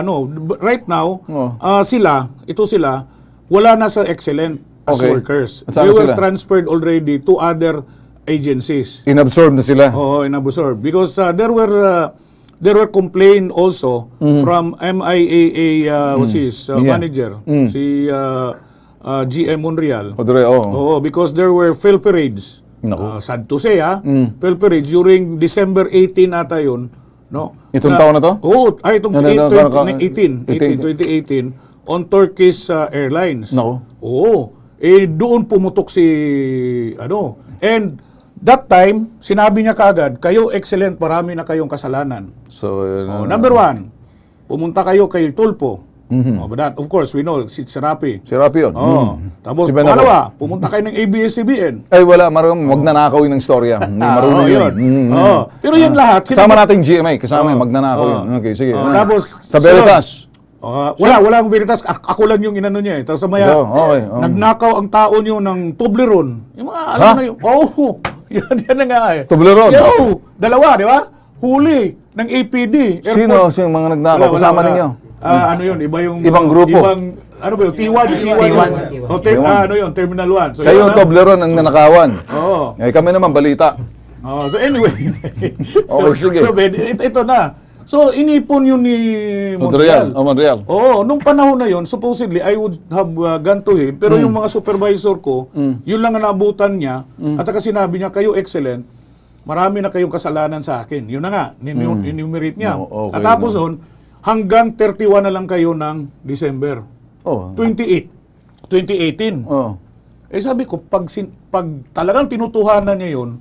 Right now, sila, wala na sa excellent as workers. They were transferred already to other agencies. Inabsorb na sila? Oo, inabsorb. Because there were complaints also from MIAA, manager, si GM Monreal. Because there were fill parades. Sad to say, fill parades during December 18 ata yun. Itong taon na to? Itong 2018 on Turkish Airlines. Doon pumutok and That time, sinabi niya kaagad, kayo excellent, marami na kayong kasalanan. So, number one, pumunta kayo kay Tulfo. But that, of course, we know, si Rapi. Si Rapi yun. Tapos, Si Benaro. pangalawa, pumunta kayo ng ABS-CBN. Ay, wala. Wag nanakaw yun ng storya. Hindi marunong yun. Pero yan lahat. Kasama natin GMA. Kasama yung magnanakaw yun. Okay, sige. Tapos, sa Veritas. Wala akong Veritas. Ako lang yung inano niya. Tapos maya, nagnakaw ang tao niyo ng Toblerone. Yung mga, alam na yun. Yan na nga eh. Toblerone? Dalawa, di ba? Huli ng APD. Sino yung mga nagnakaw? Kasama ninyo? Ano yun? Iba yung... Ibang grupo? Ano ba yun? T1. Ano yun? Terminal 1. So, kayo Toblerone ang nanakawan. Oo. Kami naman balita. So anyway. sige. So, ito na. So, inipon yun ni Monreal. Monreal. Oo, nung panahon na yun, supposedly, I would have gone to him. Pero yung mga supervisor ko, yun lang ang naabutan niya. At saka sinabi niya, kayo excellent, marami na kayong kasalanan sa akin. Yun na nga, enumerate niya. At tapos nun, hanggang 31 na lang kayo ng December. 2018. Sabi ko, pag talagang tinutuhanan niya yun,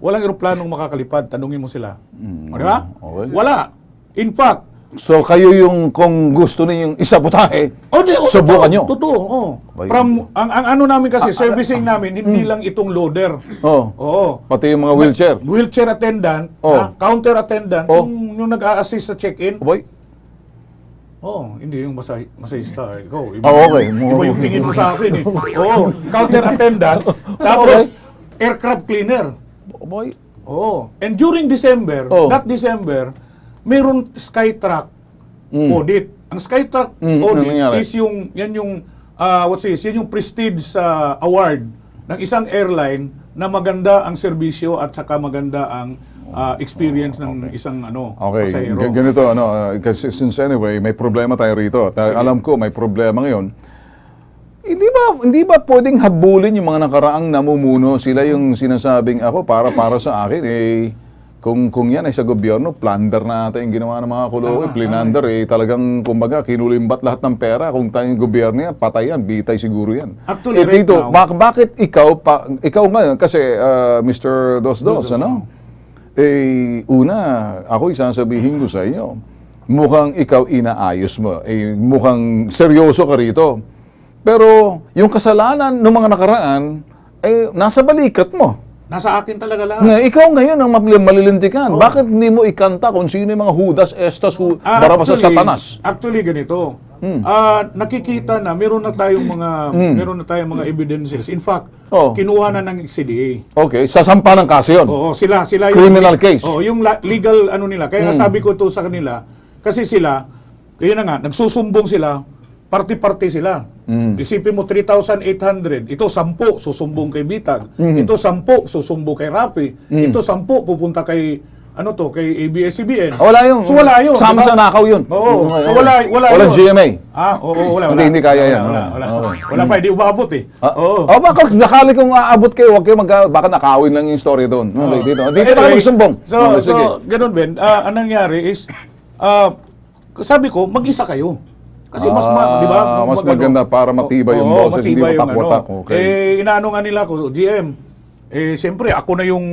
walang eroplanong makakalipad. Tanungin mo sila. Di ba? Wala. In fact, so kayo yung kung gusto ninyong isabotahe, subukan nyo. Totoo. From, ang ano namin kasi, servicing namin, hindi lang itong loader. Pati yung mga wheelchair. Wheelchair attendant, counter attendant, yung nag-a-assist sa check-in. Hindi yung masahista. Ikaw, iba yung tingin mo sa akin. Counter attendant, tapos aircraft cleaner. And during December, that December, mayroon Skytrack audit. Ang Skytrack audit is yan yung prestige award ng isang airline na maganda ang serbisyo at saka maganda ang experience ng isang pasahero. Ganito, kasi since anyway, may problema tayo rito. Alam ko, may problema ngayon. Hindi ba pwedeng habulin yung mga nakaraang namumuno? Sila yung sinasabing ako, para sa akin, kung yan ay sa gobyerno, plunder natin yung ginawa ng mga kuloy, plinander, talagang, kumbaga, kinulimbat lahat ng pera. Kung tayong gobyerno yan, patay yan, bitay siguro yan. Actually, dito, bakit ikaw ngayon, kasi Mr. Dos, ano? Una, ako isasabihin ko sa inyo, mukhang ikaw inaayos mo. Mukhang seryoso ka rito. Pero yung kasalanan ng mga nakaraan, nasa balikat mo. Nasa akin talaga lahat. Ikaw ngayon ang malilintikan. Bakit hindi mo ikanta kung sino yung mga Judas, Estas, Barabas sa Satanas? Actually, ganito. Nakikita na meron na tayong mga evidences. In fact, kinuha na ng CDA. Okay, sasampa ng kaso yun. Sila criminal case. Yung legal nila. Kaya nasabi ko ito sa kanila, kasi sila, kaya na nga, nagsusumbong sila, party-party sila. Isipin mo 3,800. Ito 10 susumbong kay Bitag. Ito 10 susumbong kay Rapi. Ito 10 pupunta kay kay ABS-CBN. Wala yun. So wala yun. Sama sa nakaw yun. So wala yun. Walang GMA. Wala. Hindi kaya yan. Wala pa, hindi umabot eh. Baka nakali kung aabot kayo, wag kayo baka nakawin lang yung story doon. Dito tayo magsumbong. So ganun Ben, ang nangyari is sabi ko, mag-isa kayo. Kasi di ba? Mas maganda para matibay yung boses, hindi matak-watak. Inaano nga nila ko, GM, siyempre, ako na yung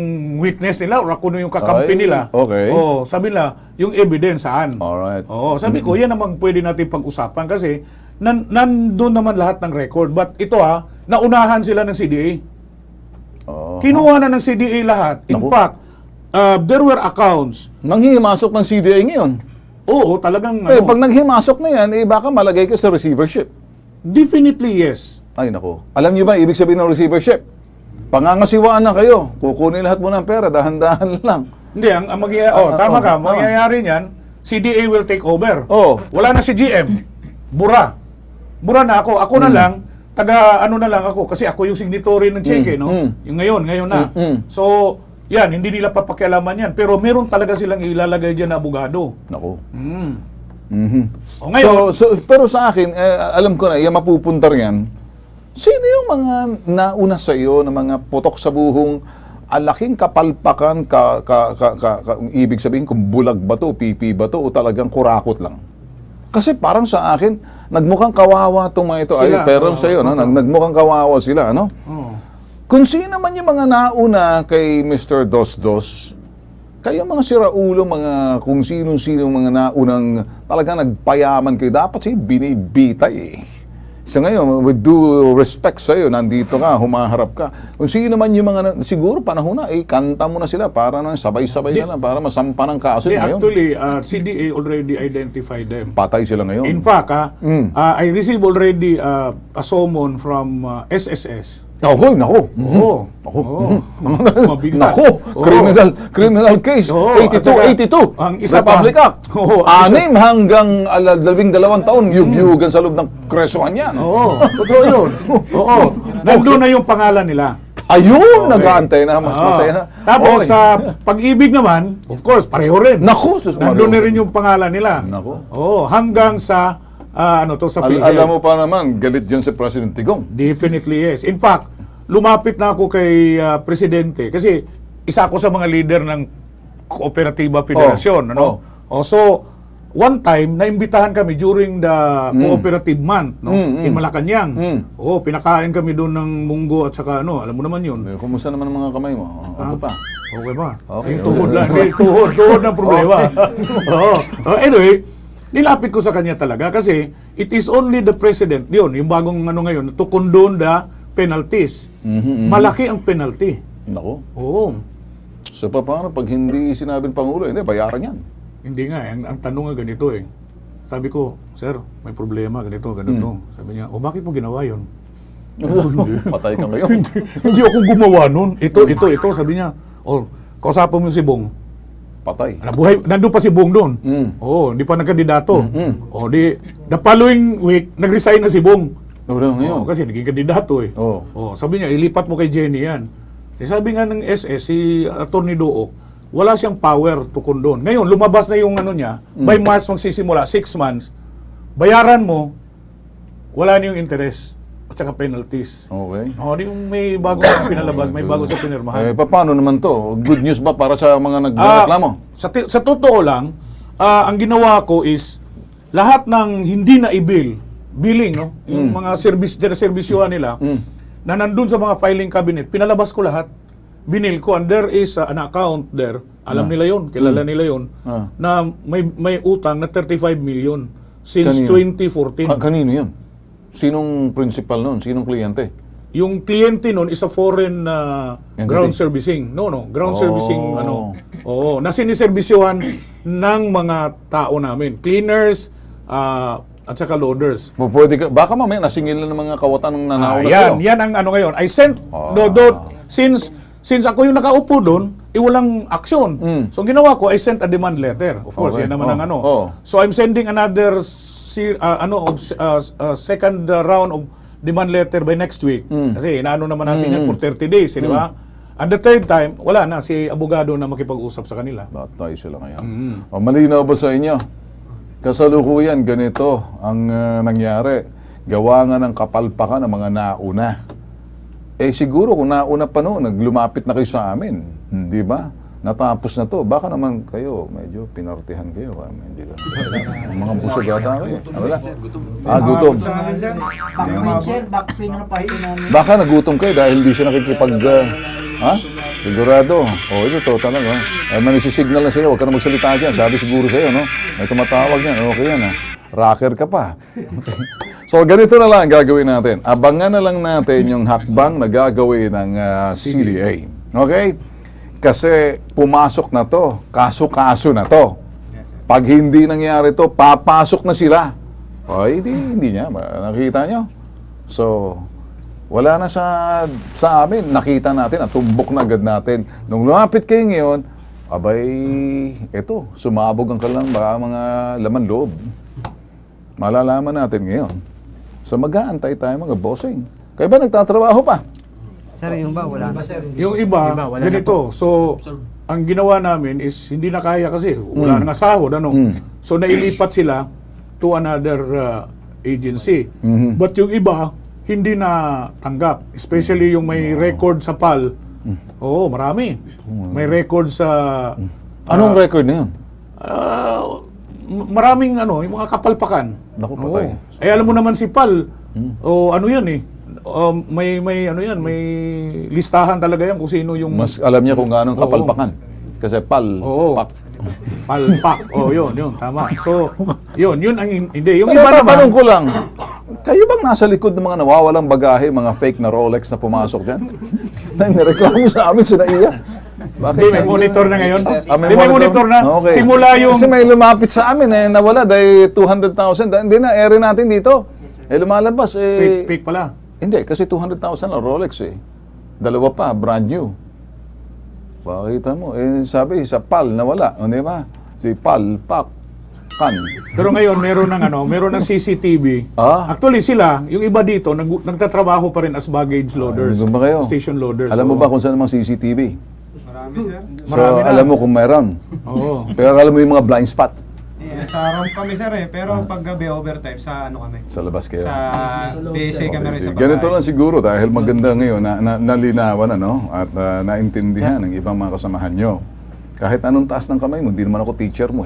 witness nila or ako na yung kakampi nila. Okay. Sabi nila, yung evidence saan? Alright. Sabi ko, yan naman pwede natin pag-usapan kasi nandun naman lahat ng record. But ito naunahan sila ng CDA. Kinuha na ng CDA lahat. In fact, there were accounts. Nanghihimasok ng CDA ngayon? Oo, talagang pag naghimasok na yan, baka malagay ka sa receivership. Definitely yes. Ay nako. Alam niyo ba ibig sabihin ng receivership? Pangangasiwaan na kayo. Kukunin lahat mo ng pera, dahan-dahan lang. Hindi, ang tama ka, mangyayari niyan, CDA will take over. Wala na si GM. Bura na ako. Ako na lang, na lang ako kasi ako yung signatory ng cheque, Yung ngayon na. So, yan, hindi nila papakialaman yan. Pero meron talaga silang ilalagay dyan na abogado. Nako. Ngayon, pero sa akin, alam ko na, yung mapupunta yan, sino yung mga nauna sa iyo na mga putok sa buhong, alaking kapalpakan, ibig sabihin kung bulag ba to, pipi ba to, o talagang kurakot lang? Kasi parang sa akin, nagmukhang kawawa itong mga ito. Pero sa iyo, nagmukhang kawawa sila, ano? Kung sino man yung mga nauna kay Mr. Dos-Dos, kayo mga siraulo, mga kung sino-sino mga naunang talaga nagpayaman kayo, dapat siya binibitay eh. So ngayon, with due respect sa'yo, nandito ka, humaharap ka. Kung sino man yung mga, siguro panahon na, kanta mo na sila para nang sabay-sabay na lang, para masampa ng kaso ngayon. Actually, CDA already identified them. Patay sila ngayon. In fact, I received already a summon from SSS. Nako. Mabigat. Nako, criminal case. 82. Ang isa Republic pa. Act. 6 hanggang 12 taon, yugyugan sa loob ng kresohan yan. Totoo yun. Nandun na yung pangalan nila. Ayun, nag-aantay na, mas masaya na. Tapos sa pag-ibig naman, of course, pareho rin. Nako, nandun na rin yung pangalan nila. Hanggang sa sa PhilHealth. Alam mo pa naman, galit dyan si President Tigong. Definitely yes. In fact, lumapit na ako kay Presidente kasi isa ako sa mga leader ng Kooperatiba Federasyon. So, one time, naimbitahan kami during the Cooperative Month in Malacanang. Pinakain kami doon ng munggo at saka alam mo naman yun. Kumusta naman ang mga kamay mo? Okay pa? Okay ba? Yung tuhod lang. Tuhod ng problema. Anyway, nilapit ko sa kanya talaga kasi it is only the President, yun, yung bagong ngayon, to condone the penalties. Malaki ang penalty. Nako. Oo. So, paano pag hindi sinabing Pangulo? Hindi, bayaran yan. Hindi nga. Ang tanong nga ganito eh. Sabi ko, sir, may problema, ganito. Sabi niya, bakit mo ginawa yun? Patay ka ngayon. Hindi ako gumawa nun. Ito. Sabi niya, kausapan mo si Bong. Patay. Nandun pa si Bong doon. Hindi pa nagkandidato. The following week, nag-resign na si Bong. Kasi naging kandidato eh. Sabi niya, ilipat mo kay Jenny yan. Sabi nga ng SS, si Atty. Dook, wala siyang power to condone. Ngayon, lumabas na yung niya, by March magsisimula, 6 months, bayaran mo, wala na yung interest at saka penalties. Okay. Yung may bago na pinalabas, may bago sa pinirmahan. Paano naman to? Good news ba para sa mga nagreklamo? Sa totoo lang, ang ginawa ko is, lahat ng hindi na billing, yung mga servisyohan nila, na nandun sa mga filing cabinet, pinalabas ko lahat. Binil ko, and there is an account there, alam nila yon, kilala nila yon, na may utang na 35 million since 2014. Kanino yun? Sinong principal nun? Sinong kliyente? Yung kliyente nun is a foreign ground servicing. Ground servicing, na siniservisyohan ng mga tao namin. Cleaners, at saka loaders. Baka mamaya nasingil na ng mga kawatan ng nanauna sa'yo. Yan ang ngayon. I sent, since ako yung nakaupo doon, walang aksyon. So, ginawa ko, I sent a demand letter. Of course, yan naman ang So, I'm sending another second round of demand letter by next week. Kasi inaano naman natin yan for 30 days, di ba? And the third time, wala na si abogado na makipag-usap sa kanila. Tayo sila ngayon. Malinaw ba sa inyo? Kasalukuyan, ganito ang nangyari. Gawa nga ng kapalpakan ng mga nauna. Siguro kung nauna pa noon, naglumapit na kayo sa amin. Di ba? Natapos na to. Baka naman kayo, medyo pinartihan kayo. Hindi ka. Mga busog yata kayo. Wala? Gutom. Baka nagutom kayo dahil hindi siya nakikipag... Sigurado. Ito to, talaga. Manisisignal na sa'yo. Huwag ka na magsalita dyan. Sabi siguro sa'yo, no? May tumatawag yan. Okay yan, rocker ka pa. So, ganito na lang gagawin natin. Abangan na lang natin yung hakbang na gagawin ng CDA. Okay? Kasi pumasok na to. Kaso-kaso na to. Pag hindi nangyari to, papasok na sila. Hindi niya. Nakita nyo? So, wala na sa amin. Nakita natin at tumbok na agad natin. Nung lumapit kayo ngayon, sumabog ang kalang mga laman loob. Malalaman natin ngayon. So mag-aantay tayo mga bossing. Kayo ba nagtatrabaho pa? Sir, yung ba? Wala na. Yung iba, ganito. So, ang ginawa namin is hindi na kaya kasi wala na nga sahod. So nailipat sila to another agency. But yung iba, hindi na tanggap. Especially yung may record sa PAL. Marami. May record sa... Anong record na yun? Maraming yung mga kapalpakan. Naku, patay. Alam mo naman si PAL, yan may ano yan, may listahan talaga yan kung sino yung... Mas alam niya kung gaano kapalpakan. Kasi pak. Palpak. Yun, tama. So, yun ang hindi. Yung Pero iba naman... tatanong ko lang, kayo bang nasa likod ng mga nawawalang bagahe, mga fake na Rolex na pumasok dyan? Nireklamo sa amin si Naiya. Hindi, may monitor na ngayon. May monitor na. Okay. Simula yung... Kasi may lumapit sa amin nawala dahil 200,000. Hindi na, ere natin dito. Lumalabas Fake pala. Hindi, kasi 200,000 lang Rolex Dalawa pa, brand new. Pakita mo, sabi sa PAL nawala, di ba? Si PAL, PAC, CAN. Pero ngayon, meron ng CCTV. Actually sila, yung iba dito, nagtatrabaho pa rin as baggage loaders. Station loaders. Alam mo ba kung saan ang CCTV? Marami, sir. So, alam mo kung meron. Oo. Pero alam mo yung mga blind spot. Sa room kami, sir Pero pag gabi, overtime, sa ano kami? Sa labas kayo? Sa basic kami rin sa bahay. Ganito lang siguro dahil maganda ngayon nalinawan at naintindihan ng ibang mga kasamahan nyo. Kahit anong taas ng kamay mo, hindi naman ako teacher mo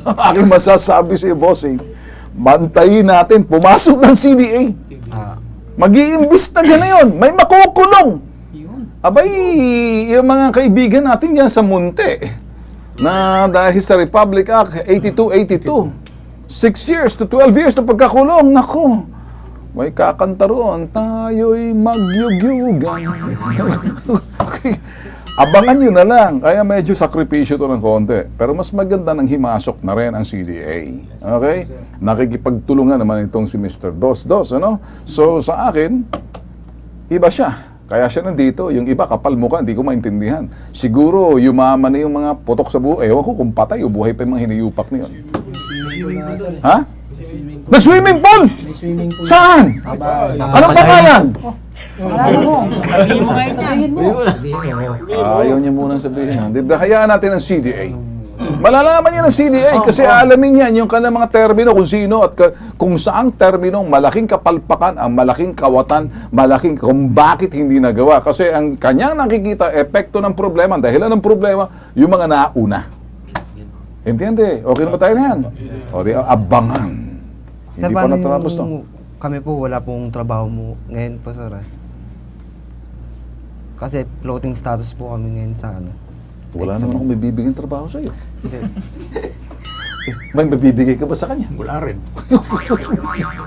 Ang aking masasabi sa bossing, bantayin natin, pumasok ng CDA. Mag-iimbestiga na yun, may makukulong. Abay, yung mga kaibigan natin yan sa Munte, na dahil sa Republic Act 82-82, 6 years to 12 years na pagkakulong, naku, may kakanta roon, tayo'y magyugyugan. Okay. Abangan nyo na lang, kaya medyo sakripisyo to ng konti. Pero mas maganda nang himasok na rin ang CDA. Okay? Nakikipagtulungan naman itong si Mr. Dos, ano? So, sa akin, iba siya. Kaya siya nandito, yung iba kapal mukha, hindi ko maintindihan. Siguro, yumaman na yung mga putok sa buhay. Ewan ko kung patay o buhay pa yung mga hiniyupak na yun. Ha? Nag-swimming pool? Saan? Anong pangalan? Ayaw niya muna sabihin. Hayaan natin ang CDA. Malalaman niya ng CDA kasi alamin niyan yung kanilang mga termino kung sino at kung saang terminong malaking kapalpakan, ang malaking kawatan, malaking kung bakit hindi nagawa. Kasi ang kanyang nakikita, epekto ng problema, dahilan ng problema, yung mga nauna. Entiende? Okay na ba tayo na yan? O di, abangan. Hindi pa natapos to. Kami po, wala pong trabaho mo ngayon po, sir. Kasi floating status po kami ngayon sa ano. Wala naman akong bibigyan trabaho sa'yo. May mabibigay ka ba sa kanya? Wala rin.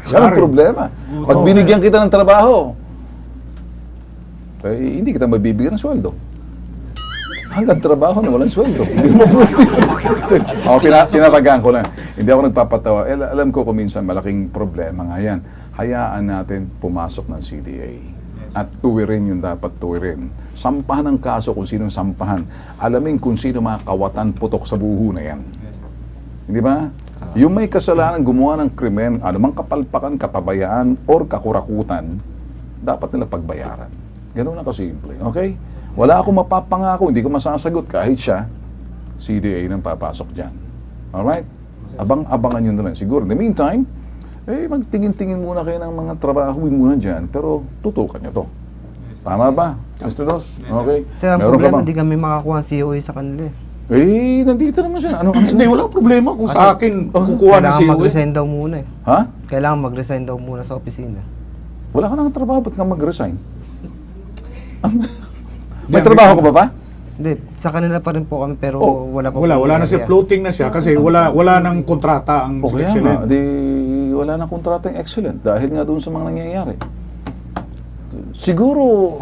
Yan ang problema. Pag binigyan kita ng trabaho, hindi kita mabibigyan ng sweldo. Hanggang trabaho na walang sweldo. Hindi mo pinatagaan ko lang. Hindi ako nagpapatawa. Alam ko kung minsan malaking problema nga yan. Hayaan natin pumasok ng CDA. At tuwirin yung dapat tuwirin. Sampahan ang kaso kung sinong sampahan. Alamin kung sino mga kawatan putok sa buho na yan. Hindi ba? Yung may kasalanan gumawa ng krimen, anumang kapalpakan, kapabayaan, or kakurakutan, dapat nila pagbayaran. Ganun lang kasimple. Okay? Wala akong mapapangako, hindi ko masasagot kahit siya, CDA nang papasok dyan. Alright? Abangan nyo na lang. Siguro, in the meantime, magtingin-tingin muna kayo ng mga trabaho muna dyan, pero tutukan nyo to. Tama ba, Mr. Dos? Okay? Sir, ang problema, hindi kami makakuha ang COA sa kanila. Nandito naman siya. Hindi, wala problema kung sa akin kukuha ng COA. Kailangan mag-resign daw muna Ha? Kailangan mag-resign daw muna sa opisina. Wala ka nang trabaho, ba't ka mag-resign? May trabaho ka ba ba? Hindi, sa kanila pa rin po kami pero wala pa. Wala na siya, floating na siya kasi wala nang kontrata ang excellent. Wala nang kontrata ang excellent dahil nga doon sa mga nangyayari. Siguro,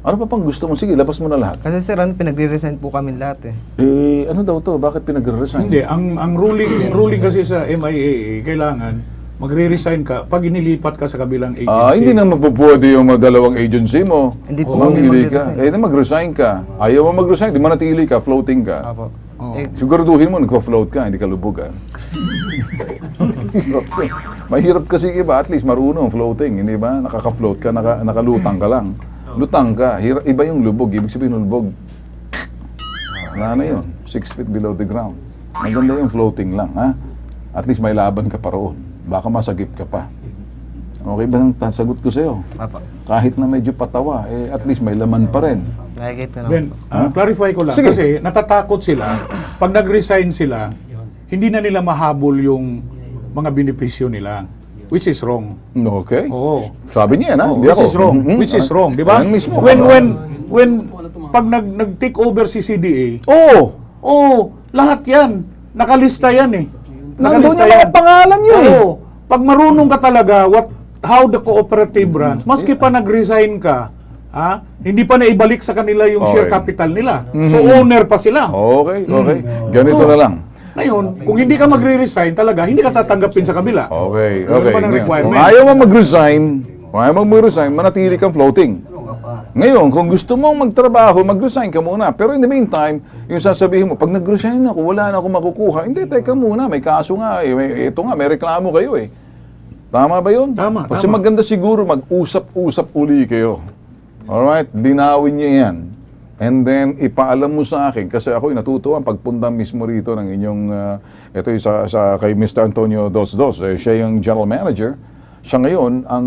ano pa pang gusto mo? Sige, labas mo na lahat. Kasi sir, pinagre-resign po kami lahat ano daw to? Bakit pinagre-resign? Hindi, ang ruling kasi sa MIAA, kailangan magre-resign ka pag inilipat ka sa kabilang agency. Hindi na mapupwede yung dalawang agency mo. Hindi po kami mag-resign. Mag-resign ka. Ayaw mo mag-resign, di manatili ka, floating ka. Apo. Siguraduhin mo, nagpa-float ka, hindi ka lubugan. Mahirap kasi iba, at least marunong floating, hindi ba? Nakaka-float ka, nakalutang ka lang. Lutang ka, iba yung lubog, ibig sabihin ng lubog. Wala na yun, 6 feet below the ground. Maganda yung floating lang, ha? At least may laban ka pa roon. Baka masagip ka pa. Okay ba ang sagot ko sa'yo? Papa. Kahit na medyo patawa, at least may laman pa rin. Then, clarify ko lang, kasi natatakot sila, pag nag-resign sila, hindi na nila mahabol yung mga benepisyo nila. which is wrong. Okay. Oo. Sabi niya, na? Hindi Which ako. is wrong. Which is wrong, di ba? Yan mismo. When pag nag-take over si CDA, lahat yan. Nakalista yan eh. Nandun yung mga pangalan yun eh. Pag marunong ka talaga how the cooperative runs, maski pa nag-resign ka, hindi pa naibalik sa kanila yung share capital nila. So owner pa sila. Okay. Ganito na lang. Ngayon, kung hindi ka magre-resign talaga, hindi ka tatanggapin sa kabila. Okay. Kung ayaw mo mag-resign, manatili kang floating. Ngayon, kung gusto mong magtrabaho, mag-resign ka muna. Pero in the meantime, yung sasabihin mo, pag nag-resign ako, wala na akong makukuha. Hindi, teka muna, may kaso nga. Ito nga, may reklamo kayo eh. Tama ba yun? Tama. Kasi maganda siguro mag-usap-usap uli kayo. Alright? Linawin niya yan. And then, ipaalam mo sa akin, kasi ako'y natutuwa pagpunta mismo rito ng inyong, ito yung kay Mr. Antonio Dos, siya yung general manager. Siya ngayon, ang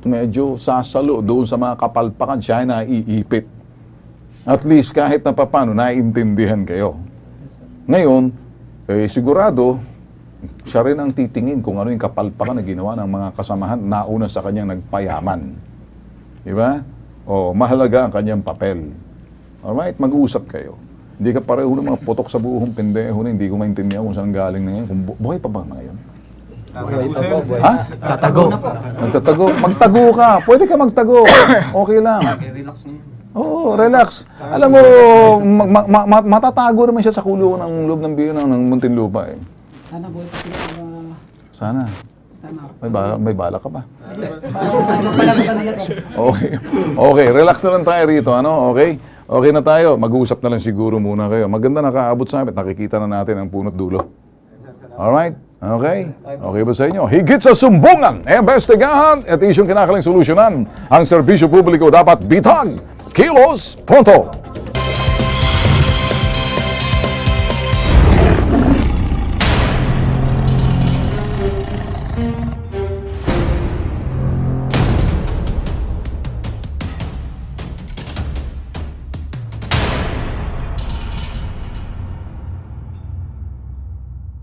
medyo sasalo doon sa mga kapalpakan, siya ay naiipit. At least, kahit na papano, naiintindihan kayo. Ngayon, sigurado, siya rin ang titingin kung ano yung kapalpakan na ginawa ng mga kasamahan nauna sa kanyang nagpayaman. Diba? Mahalaga ang kanyang papel. Alright, mag-uusap kayo. Hindi ka pareho ng mga putok sa buhong pendeho na hindi ko maintindihan kung saan galing na yan. Buhay pa ba ngayon? Ha? Tatago. Magtatago. Magtago ka. Pwede ka magtago. Okay lang. Oo, relax. Alam mo, matatago naman siya sa kulungan ng loob ng biyo ng Muntinlupa eh. Sana buhay pa sila. Sana. May bala ka ba? Okay, relax na lang tayo rito, ano? Okay na tayo. Mag-uusap na lang siguro muna kayo. Maganda nakaabot sa amin. Nakikita na natin ang punot dulo. Alright? Okay? Okay ba sa inyo? Higit sa sumbungan, investigahan at isyong kinakaling solusyonan. Ang serbisyo publiko dapat bitag. Kilos, pronto!